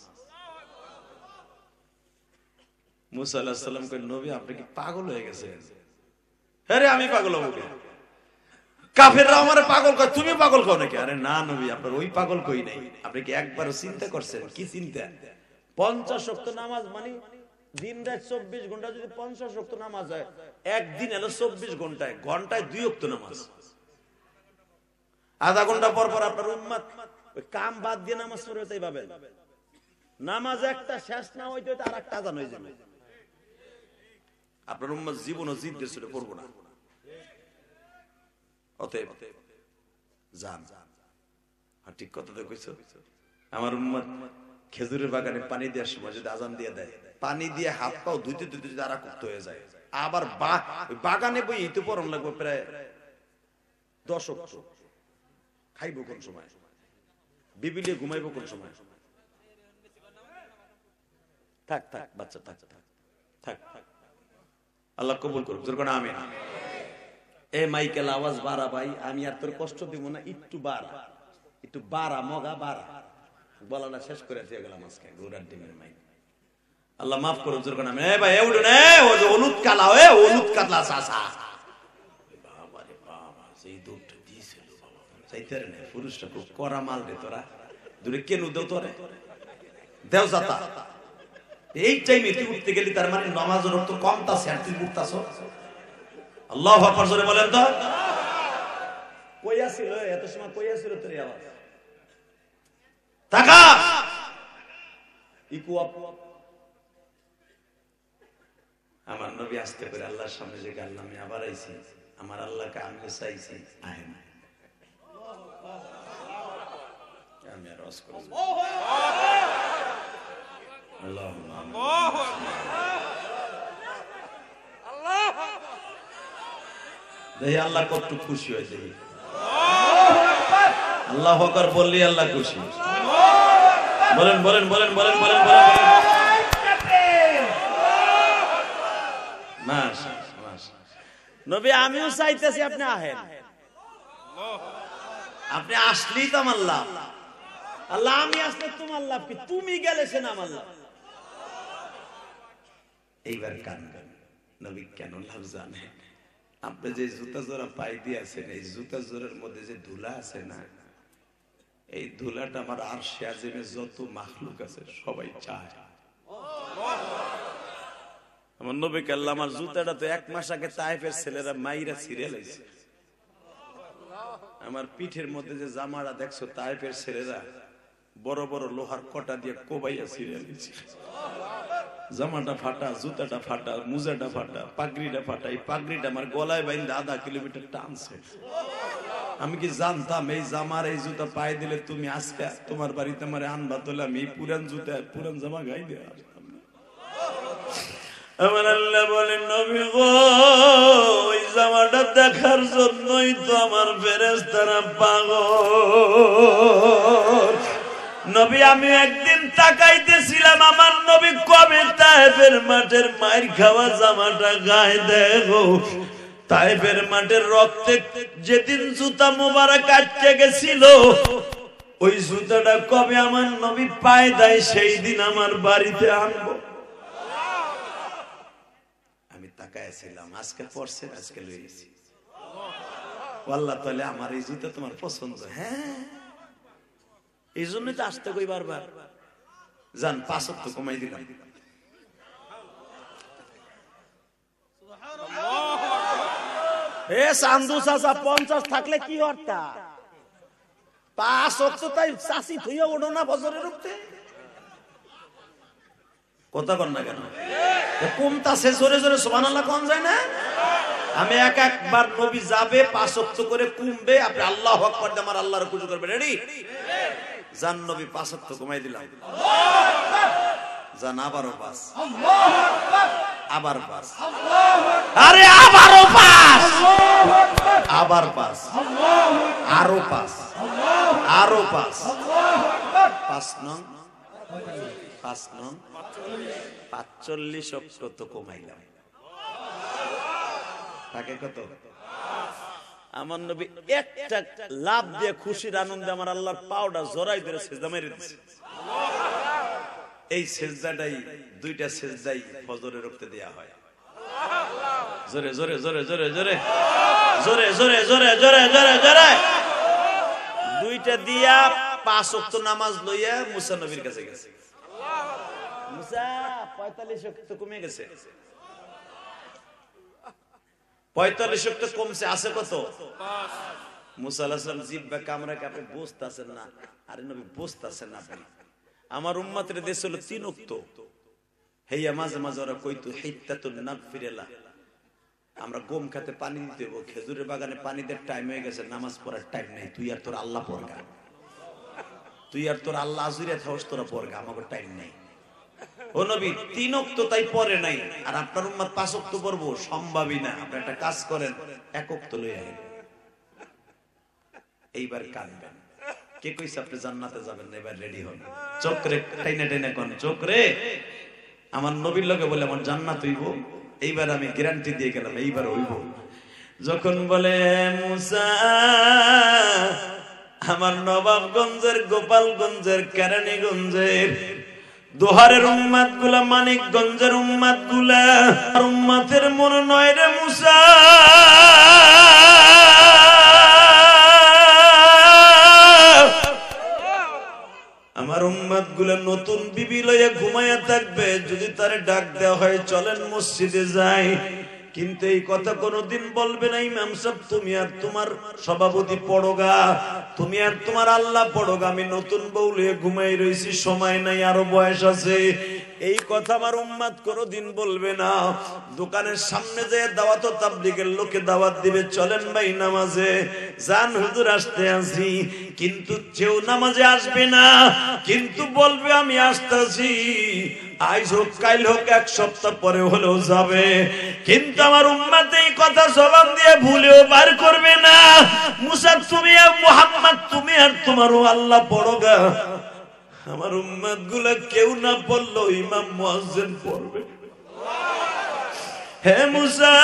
মুসা আলাইহিস সালাম কই, নবী আপনি কি পাগল হয়ে গেছেন? আরে আমি পাগল হব কেন? কাফেররা আমারে পাগল কয়, তুমি পাগল কও নাকি? আরে না নবী, আপনার ওই পাগল কই নাই। আপনি কি একবারও চিন্তা করছেন? কি চিন্তা? 50 ওয়াক্ত নামাজ মানে দিন রাত 24 ঘন্টা যদি 50 ওয়াক্ত নামাজ হয়, একদিন হলো 24 ঘন্টায়, ঘন্টায় 2 ওয়াক্ত নামাজ। আধা ঘন্টা পর পর আপনার উম্মত ওই কাম বাদ দিয়ে নামাজ পড়ে, তাই ভাবেন নামাজ একটা শেষ না হইতে হইতে আরেকটা আজান হয়ে যাবে। আপনার উম্মত জীবনও জিদ দিয়ে ছুটে পড়বো না। অতএব জান, আর ঠিক কথা তো কইছো। আমার উম্মত খেজুরের বাগানে পানি দেওয়ার সময় যদি আজান দিয়ে দেয়, পানি দিয়ে হাত পাও ধুইতে ধুইতে যারা করতে হয়ে যায়, আবার বাগানে বই ইতে পরম লাগবে প্রায় 10 ওয়াক্ত। খাইবো কোন সময়? বিবিলিয়ে ঘুমাইবো কোন সময়? থাক থাক বাচ্চা, থাক থাক থাক। আল্লাহ কবুল করুক, জোর করে আমিন। এ মাইকেল আওয়াজ বাড়া ভাই, আমি আর তোর কষ্ট দিব না, একটু বাড়া, একটু বাড়া, মগা বাড়া। বলাটা শেষ করে দিয়ে গেলাম আজকে গোড়ার ডিমের মাইক। আল্লাহ মাফ করুক, জোর করে আমিন। এ ভাই এ উঠুন, ও যে হলুদ কালা, এ হলুদ কাতলা চাচা, বাবা রে বাবা, সেই দুধটা দিয়েছিল বাবা, চাইতে রে না। পুরুষটা খুব কড়া মাল রে, তোরা দূরে কেন দেও তোরে দেও যাতা। এই টাইমে তুই উঠতে গেলি, তার মানে নামাজের রক্ত কমতাছে আর তুই উঠতাছ। আল্লাহু আকবার জোরে বলেন তো। কইয়া ছিল এত সময়, কইয়া ছিল তোর আওয়াজ। টাকা ইকু আপ। আমার নবী আসতে করে আল্লাহর সামনে যে গাল নামে আবার আইছি, আমার আল্লাহকে আমি চাইছি, আহে না আমি আর রস করব। দেখি আল্লাহ কত খুশি হয়, দেখি আল্লাহ আকবার বললি আল্লাহ খুশি। বলেন বলেন বলেন বলেন বলেন বলেন। নবী আমিও চাইতেছি আপনি আহেন, আপনি আসলেই তো আমার লাভ। আল্লাহ আমি আসলে তোমার লাভ কি? তুমি গেলে সে না আমার লাভ। এইবার কানবেন, নবী কেন লাভ জানেন? আপনি যে জুতা জোড়া পাই দিয়েছেন, এই জুতা জোড়ার মধ্যে যে ধুলা আছে না, এই ধুলাটা আমার আরশে আজিমে যত মাখলুক আছে সবাই চায়। আমার নবীকে আল্লাহ আমার জুতাটা তো 1 মাস আগে তায়েফের ছেলেরা মাইরা ছিঁড়ে লাইছে। আমার পিঠের মধ্যে যে জামাটা দেখছো তাইফের ছেলেরা বড় বড় লোহার কটা দিয়ে কোবাইয়া ছিঁড়ে নিয়েছে। জামাটা ফাটা, জুতাটা ফাটা, মুজাটা ফাটা, পাগড়িটা ফাটা। এই পাগড়িটা আমার গলায় বাইন্ধে 1/2 কিলোমিটার টানছে। আমি কি জানতাম এই জামার এই জুতা পায়ে দিলে তুমি আজকে তোমার বাড়িতে আমার আনবা, তোলে আমি এই পুরান জুতা পুরান জামা গাই দিয়ে আসতাম না। আমার আল্লাহ বলেন, নবী গো, ওই জামাটা দেখার জন্যই তো আমার ফেরেশতারা পাগল। নবী, আমি একদিন তাকাইতেছিলাম আমার নবী কবে তায়েফের মাঠের মাইর খাওয়া জামাটা গায়ে দেখো। তায়েফের মাঠের রক্তে যেদিন জুতা মোবারক আটকে গেছিল, ওই জুতাটা কবে আমার নবী পায়ে দেয় সেই দিন আমার বাড়িতে আনবো। আমি তাকাইছিলাম, আজকে পড়ছে, আজকে লইছি। আল্লাহ তাআলা, আমার এই জুতা তোমার পছন্দ? হ্যাঁ, এই জন্যই তো আসতে কই বারবার। যান 5 ওয়াক্ত কমাই দিলাম। চান্দু চাচা 50 থাকলে কি হরতা? 5 ওয়াক্ত তাই চাচি থইয়া ওঠো না ফজরের উঠতে? কথা কন না কেন? কমতাছে জোরে জোরে সুবহানাল্লাহ কোন যায় না? আমি একবার নবী যাবে 5 ওয়াক্ত করে কমবে, আপনি আল্লাহু আকবার দিয়ে আমার আল্লাহর খুশি করবেন। রেডি? জান নবী 5 ওয়াক্ত কমাই দিলাম। জান আবারও 5, আবার 5, আরে আবারও 5, আবার 5, আরো 5, আরো 5, 5 নং 45 ওয়াক্ত তো কমাইলাম। তাকে কত? আমার নবী একটা লাভ দিয়ে খুশির আনন্দে আমার আল্লাহর পাওটা জড়াই ধরে সিজদা মেরে দিয়েছে। এই সিজদাটাই, 2টা সিজদাই ফজরের ওয়াক্তে দেয়া হয়। জোরে জোরে জোরে জোরে জোরে জোরে জোরে জোরে জোরে জোরে জোরে 2টা দিয়া 5 ওয়াক্ত নামাজ লইয়া মুসা নবীর কাছে গেছে। মুসা 45 ওয়াক্ত কমে গেছে। 45 ওয়াক্ত কমছে, আছে কত? মুসা আলাইহিস সালাম জিহ্বা কামড়া কাপে বসতাছেন না। আরে নবী বসতাছেন না আপনি। আমার উম্মতের দেশ হলো 3 ওয়াক্ত। হেইয়া মাঝে মাঝে ওরা কইতো হিত্তাতুন নাগফিরালা, আমরা গম খেতে পানি দিতে হবো, খেজুরের বাগানে পানি দেওয়ার টাইম হয়ে গেছে, নামাজ পড়ার টাইম নেই, তুই আর তোর আল্লাহ পড়গা, তুই আর তোর আল্লাহ আজুরিয়া থাকস, তোরা পড়গা, আমাকে টাইম নেই। ও নবী 3 ওয়াক্ত তাই পড়ে নাই, আর আপনার উম্মত 5 ওয়াক্ত পড়বো সম্ভবই না। আপনি একটা কাজ করেন, 1 ওয়াক্ত লই আইন। এইবার কাঁদবেন। কে কইছে আপনি জান্নাতে যাবেন না? এবার রেডি হন, চোখরে টাইনা টাইনা কোন চোখরে আমার নবীর লগে বলে আমার জান্নাত হইব। এইবার আমি গ্যারান্টি দিয়ে গেলাম, এইবার হইব। যখন বলে মুসা আমার নবাবগঞ্জের, গোপালগঞ্জের, কেরানীগঞ্জের, দোহারের উম্মাত গুলা, মানিকগঞ্জের উম্মাত গুলা, উম্মাতের মন নয় রে মুসা। আমার উম্মাত গুলা নতুন বিবি লইয়া ঘুমাইয়া থাকবে, যদি তারে ডাক দেওয়া হয় চলেন মসজিদে যাই, কিন্তু এই কথা কোনদিন বলবে না ইমাম সাহেব তুমি আর তোমার সভাপতি পড়োগা, তুমি আর তোমার আল্লাহ পড়োগা, আমি নতুন বউ লইয়া ঘুমাই রইছি, সময় নাই, আরো বয়স আছে। এই কথা আমার উম্মাত কোনদিন বলবে না। দোকানের সামনে যে দাওয়াত তাবলীগের লোকে দাওয়াত দিবে, চলেন ভাই নামাজে যান, হুজুর আসতে আছি, কিন্তু কেউ নামাজে আসবে না, কিন্তু বলবে আমি আসতেছি, আজ হোক কাল হোক 1 সপ্তাহ পরে হলেও যাবে। কিন্তু আমার উম্মত এই কথা জবান দিয়ে ভুলেও বার করবে না। মুসা তুমি আর মুহাম্মদ তুমি আর তোমার আল্লাহ পড়োগা। আমার উম্মত গুলা কেউ না পড়লো ইমাম মুয়াজ্জিন পড়বে। হে মুসা